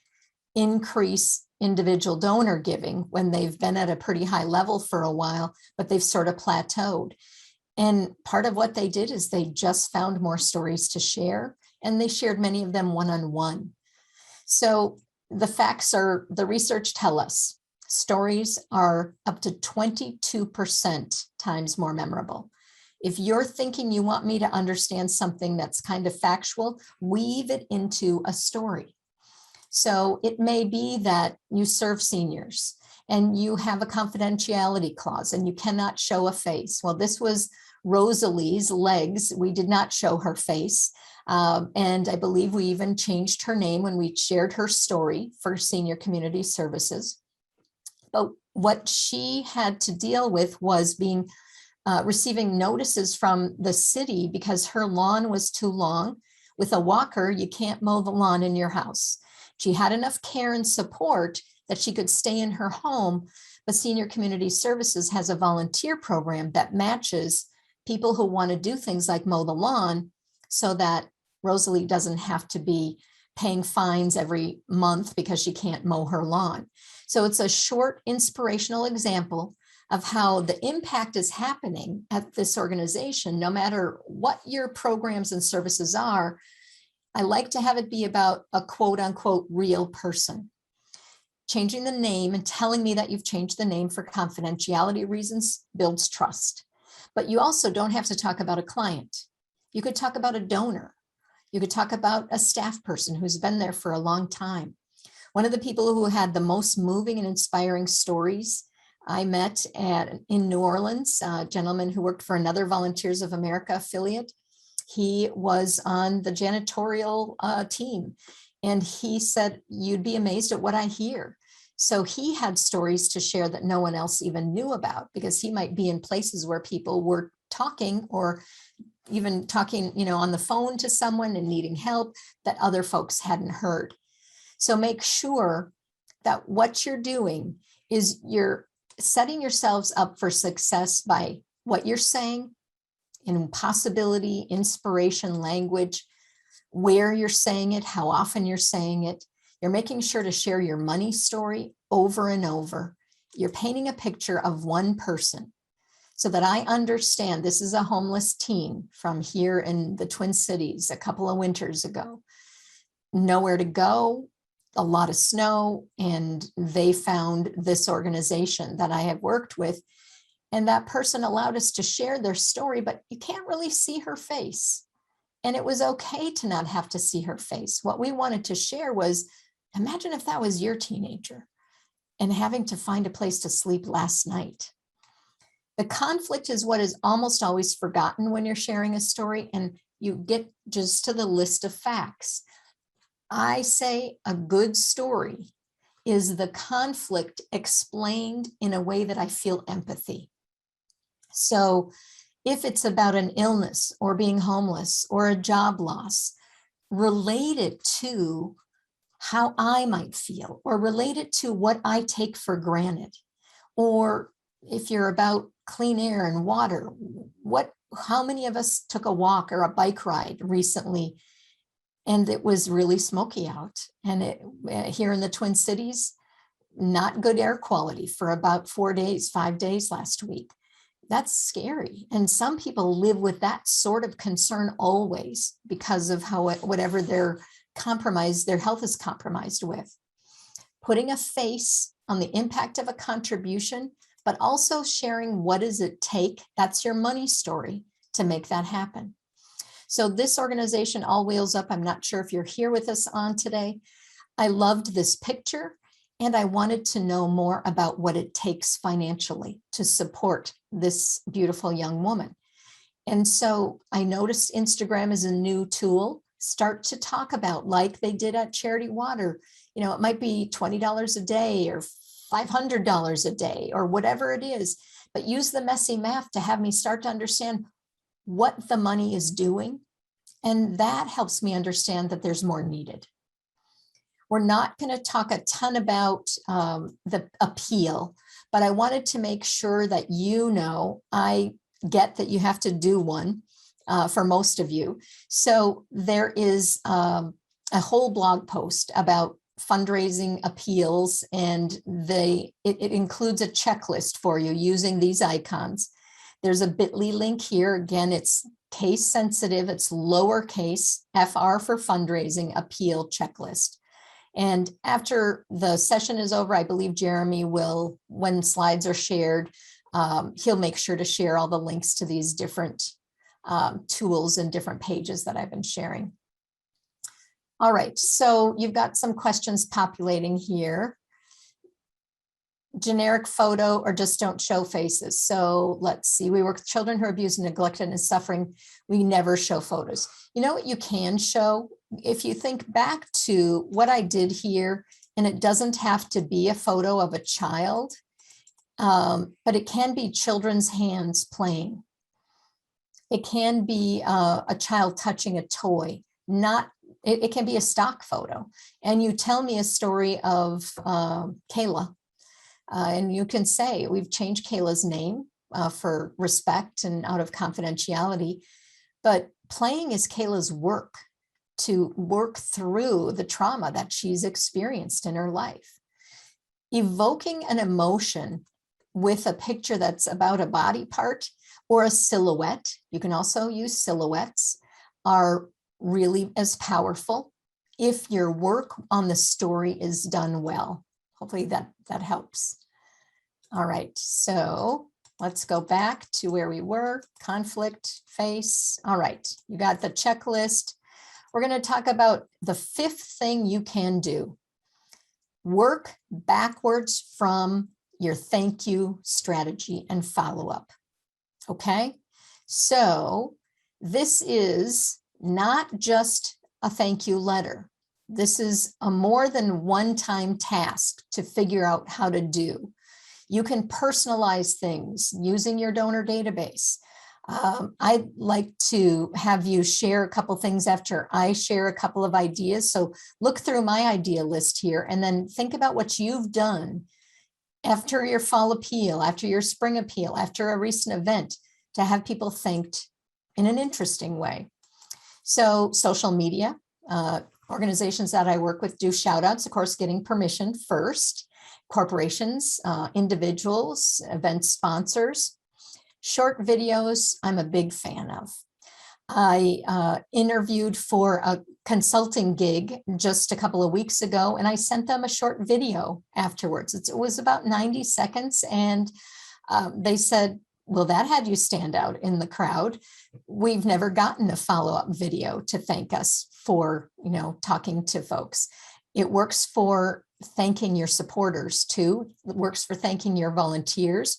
increase individual donor giving when they've been at a pretty high level for a while, but they've sort of plateaued. And part of what they did is they just found more stories to share, and they shared many of them one-on-one. So the facts are, the research tell us stories are up to 22% times more memorable. If you're thinking you want me to understand something that's kind of factual, weave it into a story. So it may be that you serve seniors and you have a confidentiality clause and you cannot show a face. Well, this was Rosalie's legs. We did not show her face. And I believe we even changed her name when we shared her story for Senior Community Services. But what she had to deal with was being receiving notices from the city because her lawn was too long. With a walker, you can't mow the lawn in your house. She had enough care and support that she could stay in her home, but Senior Community Services has a volunteer program that matches people who want to do things like mow the lawn so that Rosalie doesn't have to be paying fines every month because she can't mow her lawn. So it's a short inspirational example of how the impact is happening at this organization, no matter what your programs and services are. I like to have it be about a quote unquote real person. Changing the name and telling me that you've changed the name for confidentiality reasons builds trust. But you also don't have to talk about a client. You could talk about a donor. You could talk about a staff person who's been there for a long time. One of the people who had the most moving and inspiring stories I met in New Orleans, a gentleman who worked for another Volunteers of America affiliate. He was on the janitorial team, and he said, "You'd be amazed at what I hear." So he had stories to share that no one else even knew about, because he might be in places where people were talking or even talking, on the phone to someone and needing help that other folks hadn't heard. So make sure that what you're doing is you're setting yourselves up for success by what you're saying, in possibility, inspiration, language, where you're saying it, how often you're saying it. You're making sure to share your money story over and over. You're painting a picture of one person so that I understand this is a homeless teen from here in the Twin Cities a couple of winters ago. Nowhere to go, a lot of snow, and they found this organization that I have worked with. And that person allowed us to share their story, but you can't really see her face. And it was okay to not have to see her face. What we wanted to share was, imagine if that was your teenager and having to find a place to sleep last night. The conflict is what is almost always forgotten when you're sharing a story, and you get just to the list of facts. I say a good story is the conflict explained in a way that I feel empathy. So if it's about an illness or being homeless or a job loss, relate it to how I might feel, or relate it to what I take for granted. Or if you're about clean air and water, how many of us took a walk or a bike ride recently and it was really smoky out? And here in the Twin Cities, not good air quality for about 5 days last week. That's scary. And some people live with that sort of concern always because of whatever their health is compromised with. Putting a face on the impact of a contribution, but also sharing what does it take, that's your money story, to make that happen. So this organization, All Wheels Up, I'm not sure if you're here with us on today. I loved this picture, and I wanted to know more about what it takes financially to support this beautiful young woman. And so I noticed Instagram is a new tool. Start to talk about, like they did at Charity Water, it might be $20 a day or $500 a day or whatever it is, but use the messy math to have me start to understand what the money is doing. And that helps me understand that there's more needed. We're not going to talk a ton about the appeal, but I wanted to make sure that I get that you have to do one for most of you. So there is a whole blog post about fundraising appeals, and it includes a checklist for you using these icons. There's a bit.ly link here. Again, it's case sensitive. It's lowercase FR for fundraising appeal checklist. And after the session is over, I believe Jeremy will, when slides are shared, he'll make sure to share all the links to these different tools and different pages that I've been sharing. All right, so you've got some questions populating here. Generic photo or just don't show faces. So let's see, we work with children who are abused and neglected and suffering. We never show photos. You know what you can show? If you think back to what I did here, and it doesn't have to be a photo of a child, but it can be children's hands playing. It can be a child touching a toy, it can be a stock photo. And you tell me a story of Kayla. And you can say, we've changed Kayla's name for respect and out of confidentiality, but playing is Kayla's work to work through the trauma that she's experienced in her life. Evoking an emotion with a picture that's about a body part or a silhouette, you can also use silhouettes, are really as powerful if your work on the story is done well. Hopefully that helps. All right, so let's go back to where we were, conflict, face. All right, you got the checklist. We're going to talk about the fifth thing you can do. Work backwards from your thank you strategy and follow-up. Okay, so this is not just a thank you letter. This is a more than one-time task to figure out how to do. You can personalize things using your donor database. I'd like to have you share a couple things after I share a couple of ideas. So look through my idea list here and then think about what you've done after your fall appeal, after your spring appeal, after a recent event, to have people thanked in an interesting way. So social media, organizations that I work with do shout outs, of course, getting permission first. Corporations, individuals, event sponsors. Short videos, I'm a big fan of. I interviewed for a consulting gig just a couple of weeks ago, and I sent them a short video afterwards. It was about 90 seconds, and they said, well, that had you stand out in the crowd. We've never gotten a follow-up video to thank us for, talking to folks. It works for thanking your supporters too. It works for thanking your volunteers.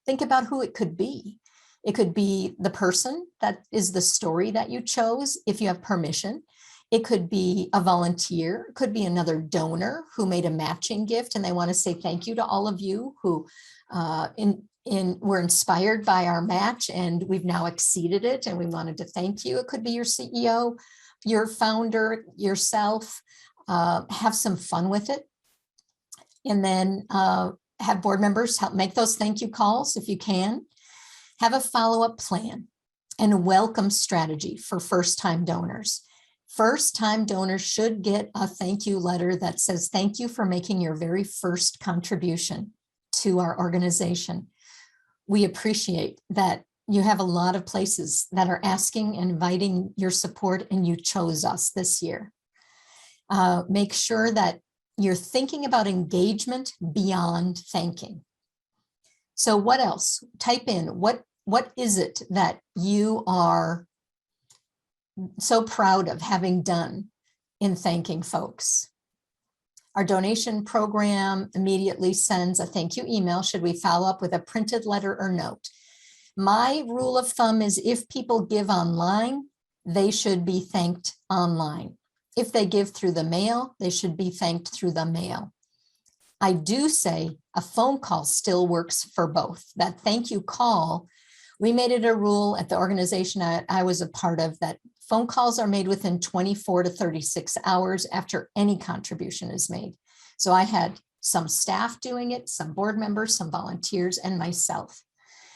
Think about who it could be. It could be the person that is the story that you chose, if you have permission. It could be a volunteer, it could be another donor who made a matching gift and they want to say thank you to all of you who were inspired by our match and we've now exceeded it and we wanted to thank you. It could be your CEO, your founder, yourself. Have some fun with it. And then have board members help make those thank you calls if you can. Have a follow-up plan and a welcome strategy for first-time donors. First-time donors should get a thank you letter that says, thank you for making your very first contribution to our organization. We appreciate that you have a lot of places that are asking and inviting your support, and you chose us this year. Make sure that you're thinking about engagement beyond thanking. So what else? Type in, what is it that you are so proud of having done in thanking folks? Our donation program immediately sends a thank you email. Should we follow up with a printed letter or note? My rule of thumb is if people give online, they should be thanked online. If they give through the mail, they should be thanked through the mail. I do say a phone call still works for both. That thank you call, we made it a rule at the organization I was a part of that phone calls are made within 24 to 36 hours after any contribution is made. So I had some staff doing it, some board members, some volunteers, and myself.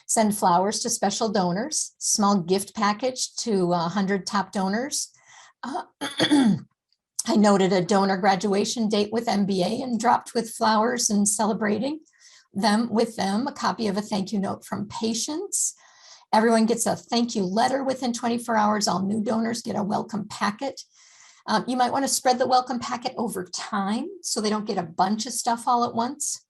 Send flowers to special donors, small gift package to 100 top donors. I noted a donor graduation date with MBA and dropped with flowers and celebrating them with them, a copy of a thank you note from patients. Everyone gets a thank you letter within 24 hours. All new donors get a welcome packet. You might want to spread the welcome packet over time so they don't get a bunch of stuff all at once.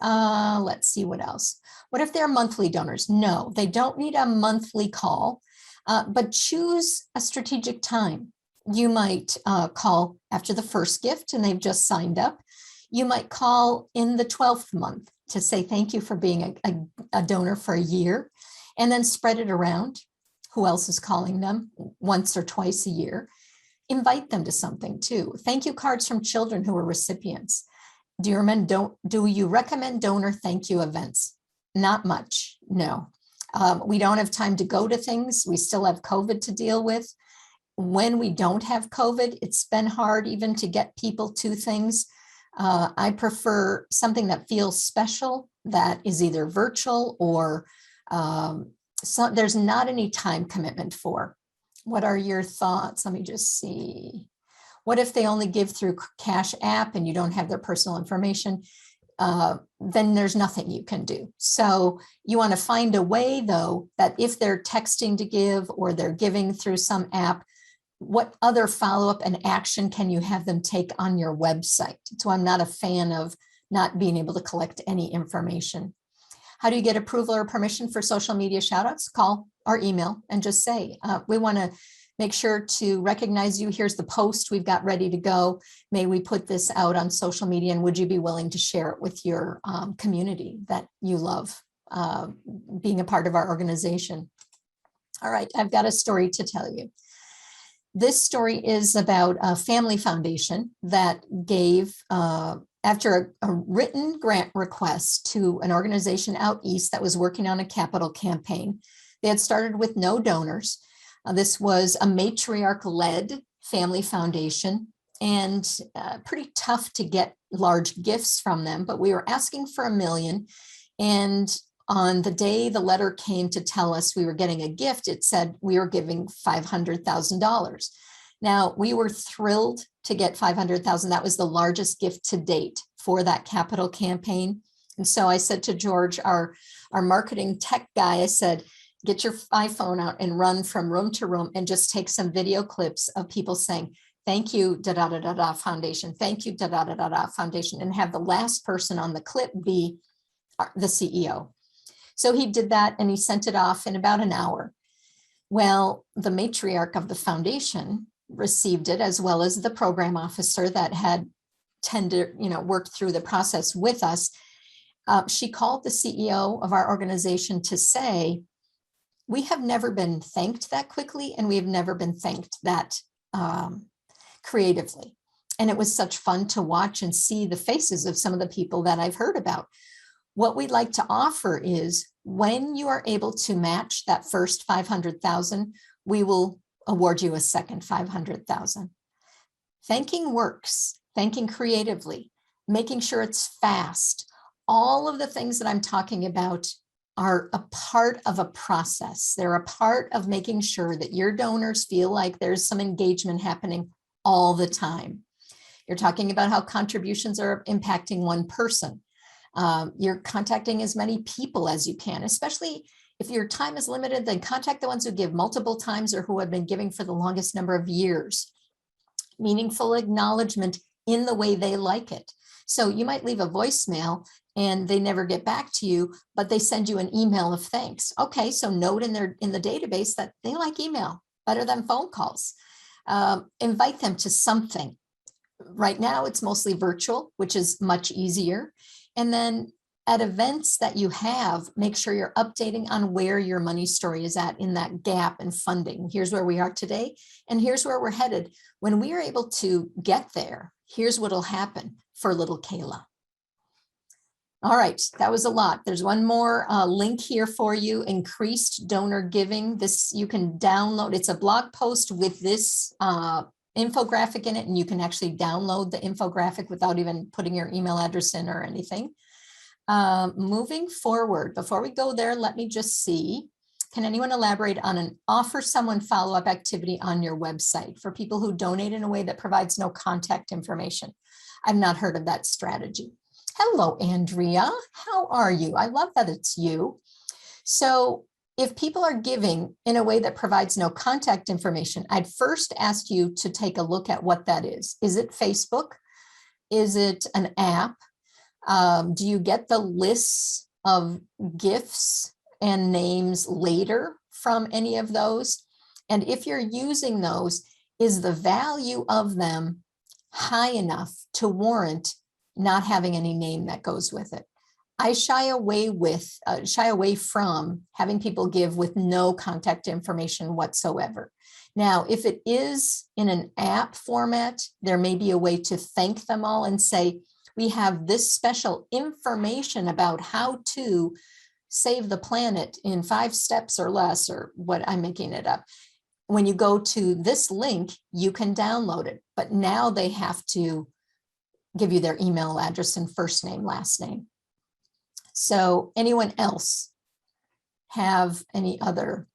Let's see what else. What if they're monthly donors? No, they don't need a monthly call, but choose a strategic time. You might call after the first gift and they've just signed up. You might call in the 12th month to say thank you for being a donor for a year, and then spread it around. Who else is calling them once or twice a year? Invite them to something too. Thank you cards from children who are recipients. Do you recommend donor thank you events? Not much, no. We don't have time to go to things. We still have COVID to deal with. When we don't have COVID, it's been hard even to get people to things. I prefer something that feels special, that is either virtual or there's not any time commitment for. What are your thoughts? Let me just see. What if they only give through Cash App and you don't have their personal information? Then there's nothing you can do. So you want to find a way, though, that if they're texting to give or they're giving through some app, what other follow-up and action can you have them take on your website? So I'm not a fan of not being able to collect any information. How do you get approval or permission for social media shoutouts? Call or email and just say, we want to make sure to recognize you. Here's the post we've got ready to go. May we put this out on social media, and would you be willing to share it with your community that you love being a part of our organization? All right, I've got a story to tell you. This story is about a family foundation that gave, after a written grant request to an organization out east that was working on a capital campaign. They had started with no donors. This was a matriarch-led family foundation, and pretty tough to get large gifts from them, but we were asking for $1 million. And on the day the letter came to tell us we were getting a gift, it said we were giving $500,000. Now, we were thrilled to get $500,000. That was the largest gift to date for that capital campaign. And so I said to George, our marketing tech guy, I said, get your iPhone out and run from room to room and just take some video clips of people saying, thank you, da-da-da-da-da foundation, thank you, da-da-da-da-da foundation, and have the last person on the clip be the CEO. So he did that and he sent it off in about an hour. Well, the matriarch of the foundation received it, as well as the program officer that had worked through the process with us. She called the CEO of our organization to say, we have never been thanked that quickly, and we have never been thanked that creatively. And it was such fun to watch and see the faces of some of the people that I've heard about. What we'd like to offer is when you are able to match that first 500,000, we will award you a second 500,000. Thanking works, thanking creatively, making sure it's fast. All of the things that I'm talking about are a part of a process. They're a part of making sure that your donors feel like there's some engagement happening all the time. You're talking about how contributions are impacting one person. You're contacting as many people as you can, especially if your time is limited, then contact the ones who give multiple times or who have been giving for the longest number of years. Meaningful acknowledgement in the way they like it. So you might leave a voicemail and they never get back to you, but they send you an email of thanks. Okay, so note in the database that they like email better than phone calls. Invite them to something. Right now, it's mostly virtual, which is much easier. And then at events that you have, make sure you're updating on where your money story is at in that gap in funding. Here's where we are today, and here's where we're headed. When we are able to get there, here's what'll happen for little Kayla. All right, that was a lot. There's one more link here for you, increased donor giving. This you can download. It's a blog post with this infographic in it, and you can actually download the infographic without even putting your email address in or anything. Moving forward, before we go there, let me just see, can anyone elaborate on an offer someone follow-up activity on your website for people who donate in a way that provides no contact information? I've not heard of that strategy. Hello, Andrea. How are you? I love that it's you. So if people are giving in a way that provides no contact information, I'd first ask you to take a look at what that is. Is it Facebook? Is it an app? Do you get the lists of gifts and names later from any of those? And if you're using those, is the value of them high enough to warrant not having any name that goes with it? I shy away from having people give with no contact information whatsoever. Now, if it is in an app format, there may be a way to thank them all and say, we have this special information about how to save the planet in 5 steps or less, or what, I'm making it up. When you go to this link, you can download it, but now they have to give you their email address and first name, last name. So anyone else have any other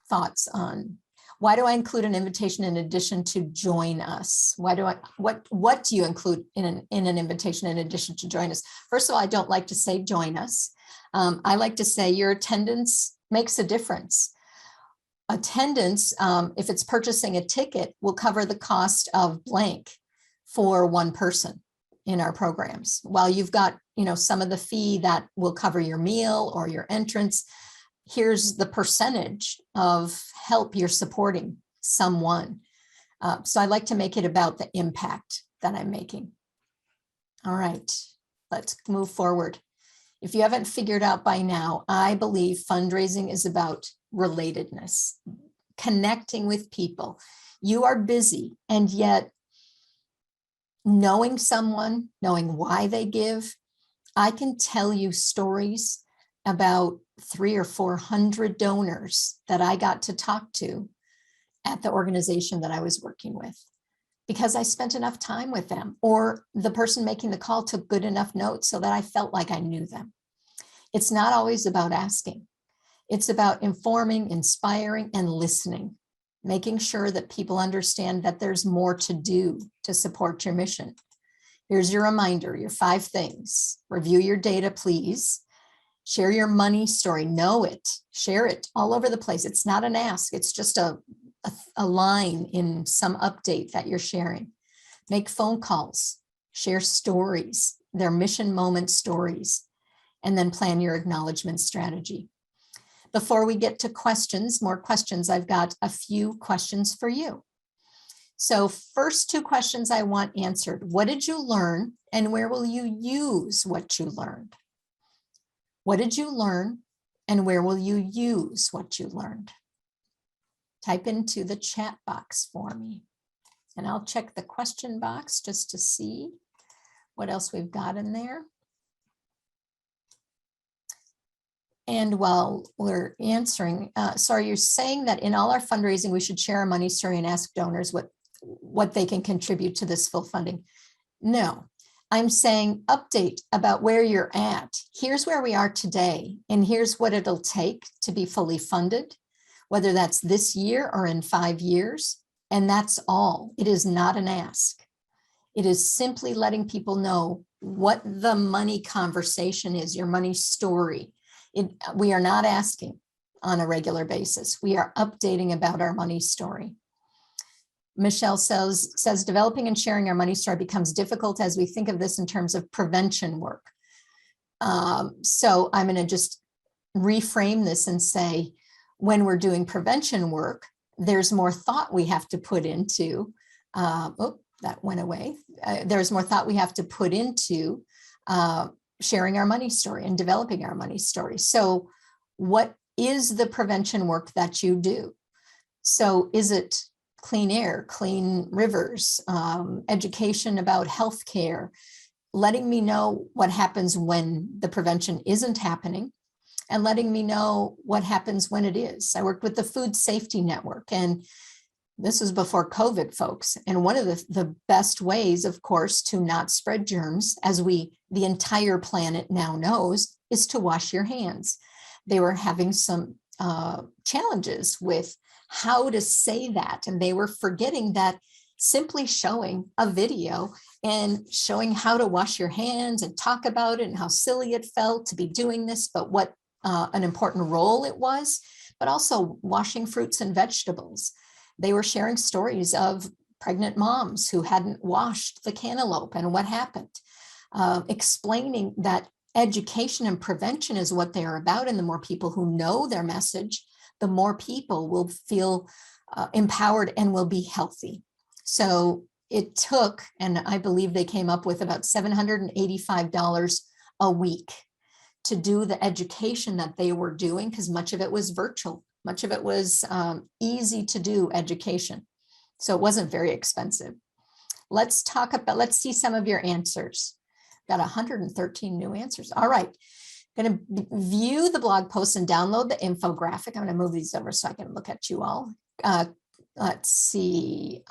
thoughts on why do I include an invitation in addition to join us? What do you include in an invitation in addition to join us? First of all, I don't like to say join us. I like to say your attendance makes a difference. Attendance, if it's purchasing a ticket, will cover the cost of blank for one person in our programs. While you've got, some of the fee that will cover your meal or your entrance, here's the percentage of help you're supporting someone. So I like to make it about the impact that I'm making. All right, let's move forward. If you haven't figured out by now, I believe fundraising is about relatedness, connecting with people. You are busy, and yet knowing someone, knowing why they give, I can tell you stories about 300 or 400 donors that I got to talk to at the organization that I was working with because I spent enough time with them, or the person making the call took good enough notes so that I felt like I knew them. It's not always about asking. It's about informing, inspiring, and listening, making sure that people understand that there's more to do to support your mission. Here's your reminder, your 5 things. Review your data, please. Share your money story, know it, share it all over the place. It's not an ask, it's just a line in some update that you're sharing. Make phone calls, share stories, their mission moment stories, and then plan your acknowledgement strategy. Before we get to questions, more questions, I've got a few questions for you. So first 2 questions I want answered. What did you learn, and where will you use what you learned? What did you learn, and where will you use what you learned? Type into the chat box for me. And I'll check the question box just to see what else we've got in there. And while we're answering, so are you saying that in all our fundraising, we should share our money story and ask donors what they can contribute to this full funding? No, I'm saying update about where you're at. Here's where we are today, and here's what it'll take to be fully funded, whether that's this year or in 5 years. And that's all. It is not an ask. It is simply letting people know what the money conversation is, your money story. We are not asking on a regular basis. We are updating about our money story. Michelle says developing and sharing our money story becomes difficult as we think of this in terms of prevention work. So I'm going to just reframe this and say, when we're doing prevention work, there's more thought we have to put into, that went away. There's more thought we have to put into sharing our money story and developing our money story. So what is the prevention work that you do? So is it clean air, clean rivers, education about healthcare, letting me know what happens when the prevention isn't happening, and letting me know what happens when it is. I worked with the Food Safety Network, and this was before COVID, folks. And one of the best ways, of course, to not spread germs, as the entire planet now knows, is to wash your hands. They were having some challenges with how to say that. And they were forgetting that simply showing a video and showing how to wash your hands and talk about it and how silly it felt to be doing this, but what an important role it was, but also washing fruits and vegetables. They were sharing stories of pregnant moms who hadn't washed the cantaloupe and what happened, explaining that education and prevention is what they're about. And the more people who know their message, the more people will feel empowered and will be healthy. So it took, and I believe they came up with about $785 a week to do the education that they were doing, because much of it was virtual. Much of it was easy to do education. So it wasn't very expensive. Let's see some of your answers. Got 113 new answers. All right. Going to view the blog post and download the infographic. I'm going to move these over so I can look at you all. Let's see.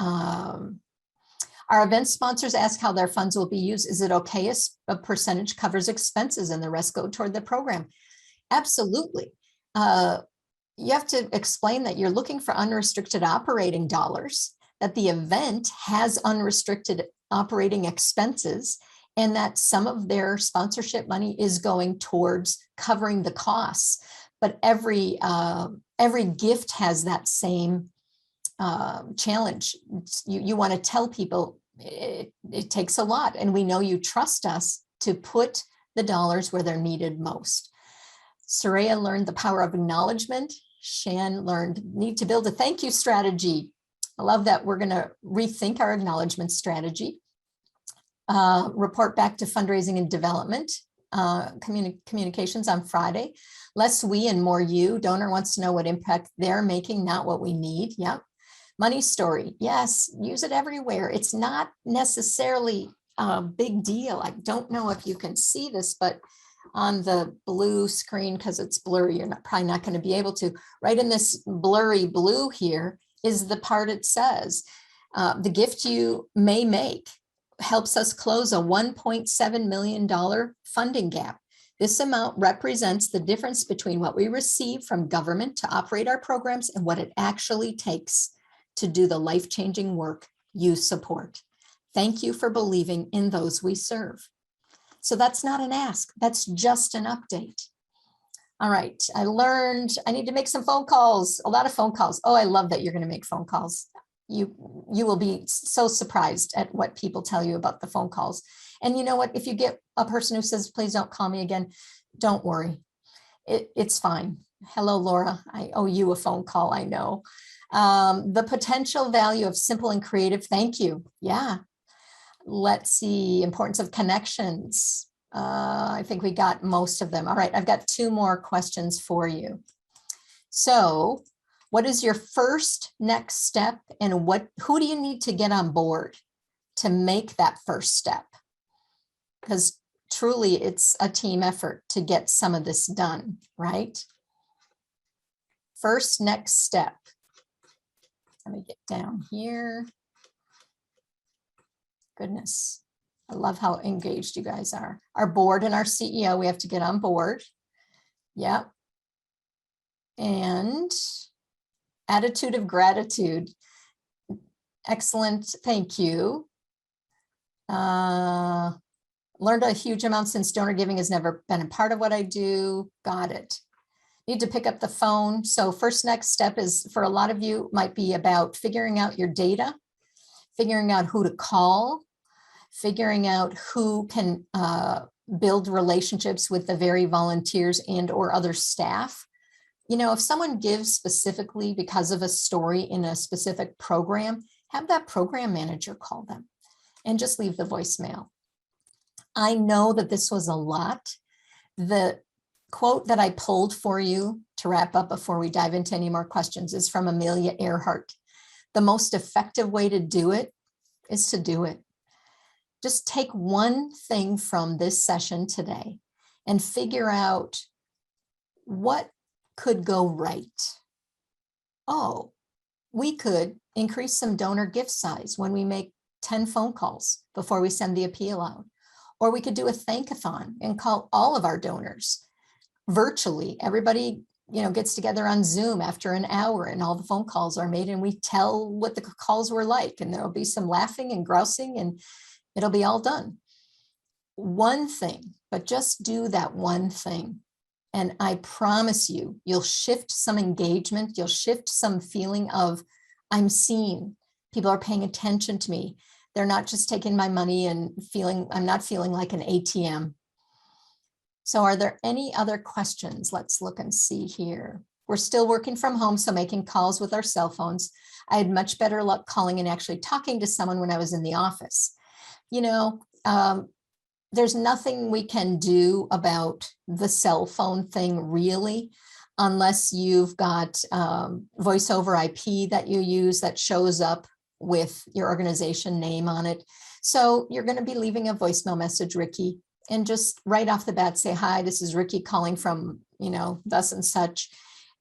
Our event sponsors ask how their funds will be used. Is it okay if a percentage covers expenses and the rest go toward the program? Absolutely. You have to explain that you're looking for unrestricted operating dollars, that the event has unrestricted operating expenses, and that some of their sponsorship money is going towards covering the costs. But every gift has that same challenge. You want to tell people it takes a lot, and we know you trust us to put the dollars where they're needed most. Soraya learned the power of acknowledgement. Shan learned need to build a thank you strategy. I love that. We're going to rethink our acknowledgement strategy. Report back to fundraising and development communications on Friday. Less we and more you. Donor wants to know what impact they're making, not what we need. Yep. Money story. Yes, use it everywhere. It's not necessarily a big deal. I don't know if you can see this, but on the blue screen, because it's blurry, you're probably not going to be able to. Right in this blurry blue here is the part it says, the gift you may make helps us close a $1.7 million funding gap. This amount represents the difference between what we receive from government to operate our programs and what it actually takes to do the life-changing work you support. Thank you for believing in those we serve. So that's not an ask, that's just an update. All right, I learned I need to make some phone calls, a lot of phone calls. Oh, I love that you're going to make phone calls. You will be so surprised at what people tell you about the phone calls. And you know what, if you get a person who says, please don't call me again, don't worry, it's fine. Hello, Laura, I owe you a phone call, I know. The potential value of simple and creative, thank you. Yeah. Let's see, importance of connections. I think we got most of them. All right, I've got 2 more questions for you. So What is your first next step, and who do you need to get on board to make that first step? Because truly it's a team effort to get some of this done, right? First next step. Let me get down here. Goodness, I love how engaged you guys are. Our board and our CEO, we have to get on board. Yep. And attitude of gratitude. Excellent, thank you. Learned a huge amount since donor giving has never been a part of what I do. Got it. Need to pick up the phone. So first next step is, for a lot of you, might be about figuring out your data, figuring out who to call, figuring out who can build relationships with the very volunteers and or other staff. You know, if someone gives specifically because of a story in a specific program, have that program manager call them and just leave the voicemail. I know that this was a lot. The quote that I pulled for you to wrap up before we dive into any more questions is from Amelia Earhart. The most effective way to do it is to do it. Just take one thing from this session today and figure out what could go right. Oh, we could increase some donor gift size when we make 10 phone calls before we send the appeal out. Or we could do a thankathon and call all of our donors virtually. Everybody, you know, gets together on Zoom after an hour and all the phone calls are made and we tell what the calls were like, and there'll be some laughing and grousing and it'll be all done. One thing, but just do that one thing. And I promise you, you'll shift some engagement. You'll shift some feeling of, I'm seen. People are paying attention to me. They're not just taking my money and I'm not feeling like an ATM. So are there any other questions? Let's look and see here. We're still working from home, so making calls with our cell phones. I had much better luck calling and actually talking to someone when I was in the office. You know, there's nothing we can do about the cell phone thing really, unless you've got voice over IP that you use that shows up with your organization name on it. So you're going to be leaving a voicemail message, Ricky, and just right off the bat say, hi, this is Ricky calling from, you know, thus and such.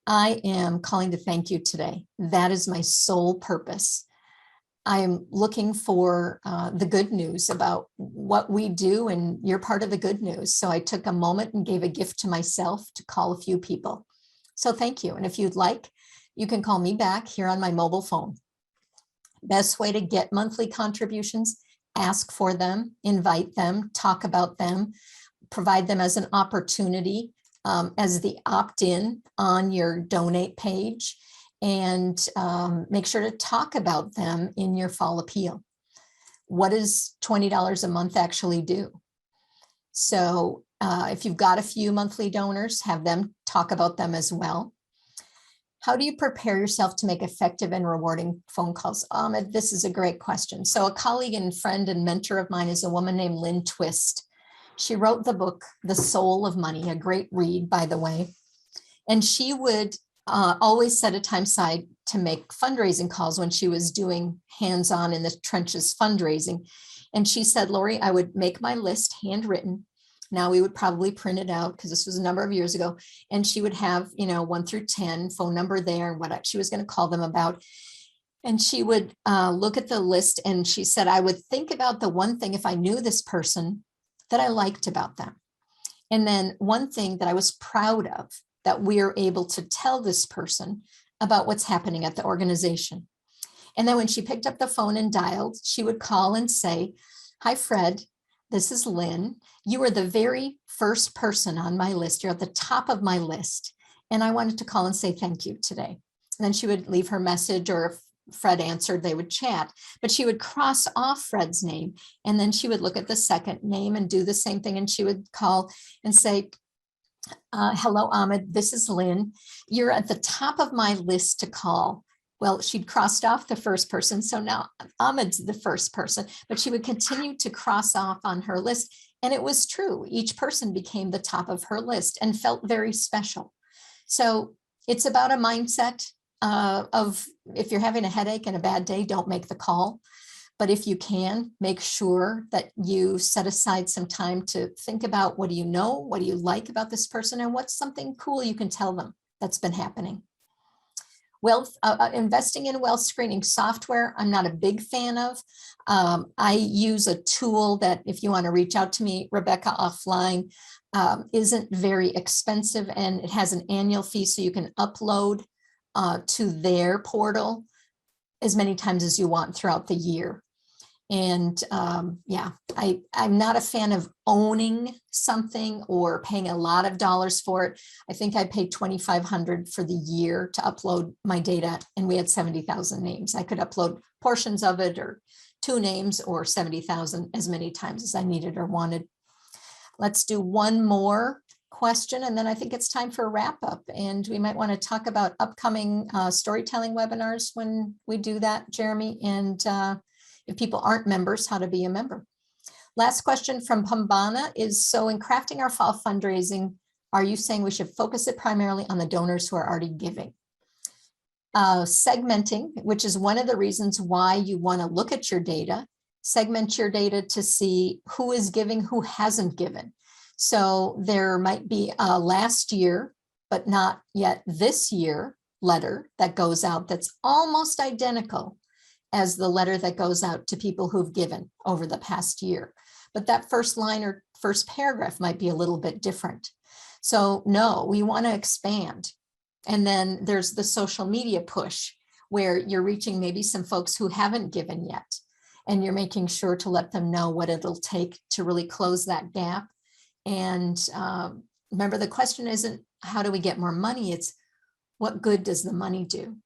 I am calling to thank you today. That is my sole purpose. I am looking for the good news about what we do, and you're part of the good news. So I took a moment and gave a gift to myself to call a few people. So thank you. And if you'd like, you can call me back here on my mobile phone. Best way to get monthly contributions, ask for them, invite them, talk about them, provide them as an opportunity as the opt-in on your donate page, and make sure to talk about them in your fall appeal. What does $20 a month actually do? So if you've got a few monthly donors, have them talk about them as well. How do you prepare yourself to make effective and rewarding phone calls? This is a great question. So a colleague and friend and mentor of mine is a woman named Lynn Twist. She wrote the book, The Soul of Money, a great read, by the way. And she would always set a time aside to make fundraising calls when she was doing hands-on in the trenches fundraising. And she said, Lori, I would make my list handwritten. Now we would probably print it out because this was a number of years ago. And she would have, you know, 1 through 10 phone number there and what she was going to call them about. And she would look at the list and she said, I would think about the one thing, if I knew this person, that I liked about them. And then one thing that I was proud of, that we are able to tell this person about what's happening at the organization. And then when she picked up the phone and dialed, she would call and say, hi, Fred, this is Lynn. You were the very first person on my list. You're at the top of my list. And I wanted to call and say thank you today. And then she would leave her message, or if Fred answered, they would chat. But she would cross off Fred's name. And then she would look at the second name and do the same thing. And she would call and say, hello, Ahmed, this is Lynn. You're at the top of my list to call. Well, she'd crossed off the first person. So now Ahmed's the first person, but she would continue to cross off on her list. And it was true. Each person became the top of her list and felt very special. So it's about a mindset. of if you're having a headache and a bad day, don't make the call. But if you can, make sure that you set aside some time to think about what do you know, what do you like about this person, and what's something cool you can tell them that's been happening. Investing in wealth screening software, I'm not a big fan of. I use a tool that, if you want to reach out to me, Rebecca, offline, isn't very expensive, and it has an annual fee, so you can upload to their portal as many times as you want throughout the year. And yeah, I'm not a fan of owning something or paying a lot of dollars for it. I think I paid $2,500 for the year to upload my data, and we had 70,000 names. I could upload portions of it, or 2 names, or 70,000, as many times as I needed or wanted. Let's do one more question, and then I think it's time for a wrap up. And we might want to talk about upcoming storytelling webinars when we do that, Jeremy, and if people aren't members, how to be a member. Last question from Pambana is, so in crafting our fall fundraising, are you saying we should focus it primarily on the donors who are already giving? Segmenting, which is one of the reasons why you want to look at your data, segment your data to see who is giving, who hasn't given. So there might be a last year, but not yet this year letter that goes out that's almost identical as the letter that goes out to people who've given over the past year. But that first line or first paragraph might be a little bit different. So no, we want to expand. And then there's the social media push, where you're reaching maybe some folks who haven't given yet, and you're making sure to let them know what it'll take to really close that gap. And remember, the question isn't how do we get more money? It's what good does the money do?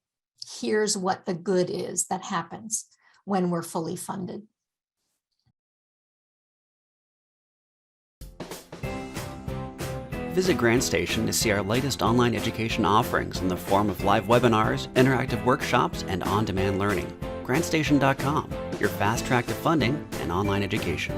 Here's what the good is that happens when we're fully funded. Visit GrantStation to see our latest online education offerings in the form of live webinars, interactive workshops, and on-demand learning. GrantStation.com, your fast track to funding and online education.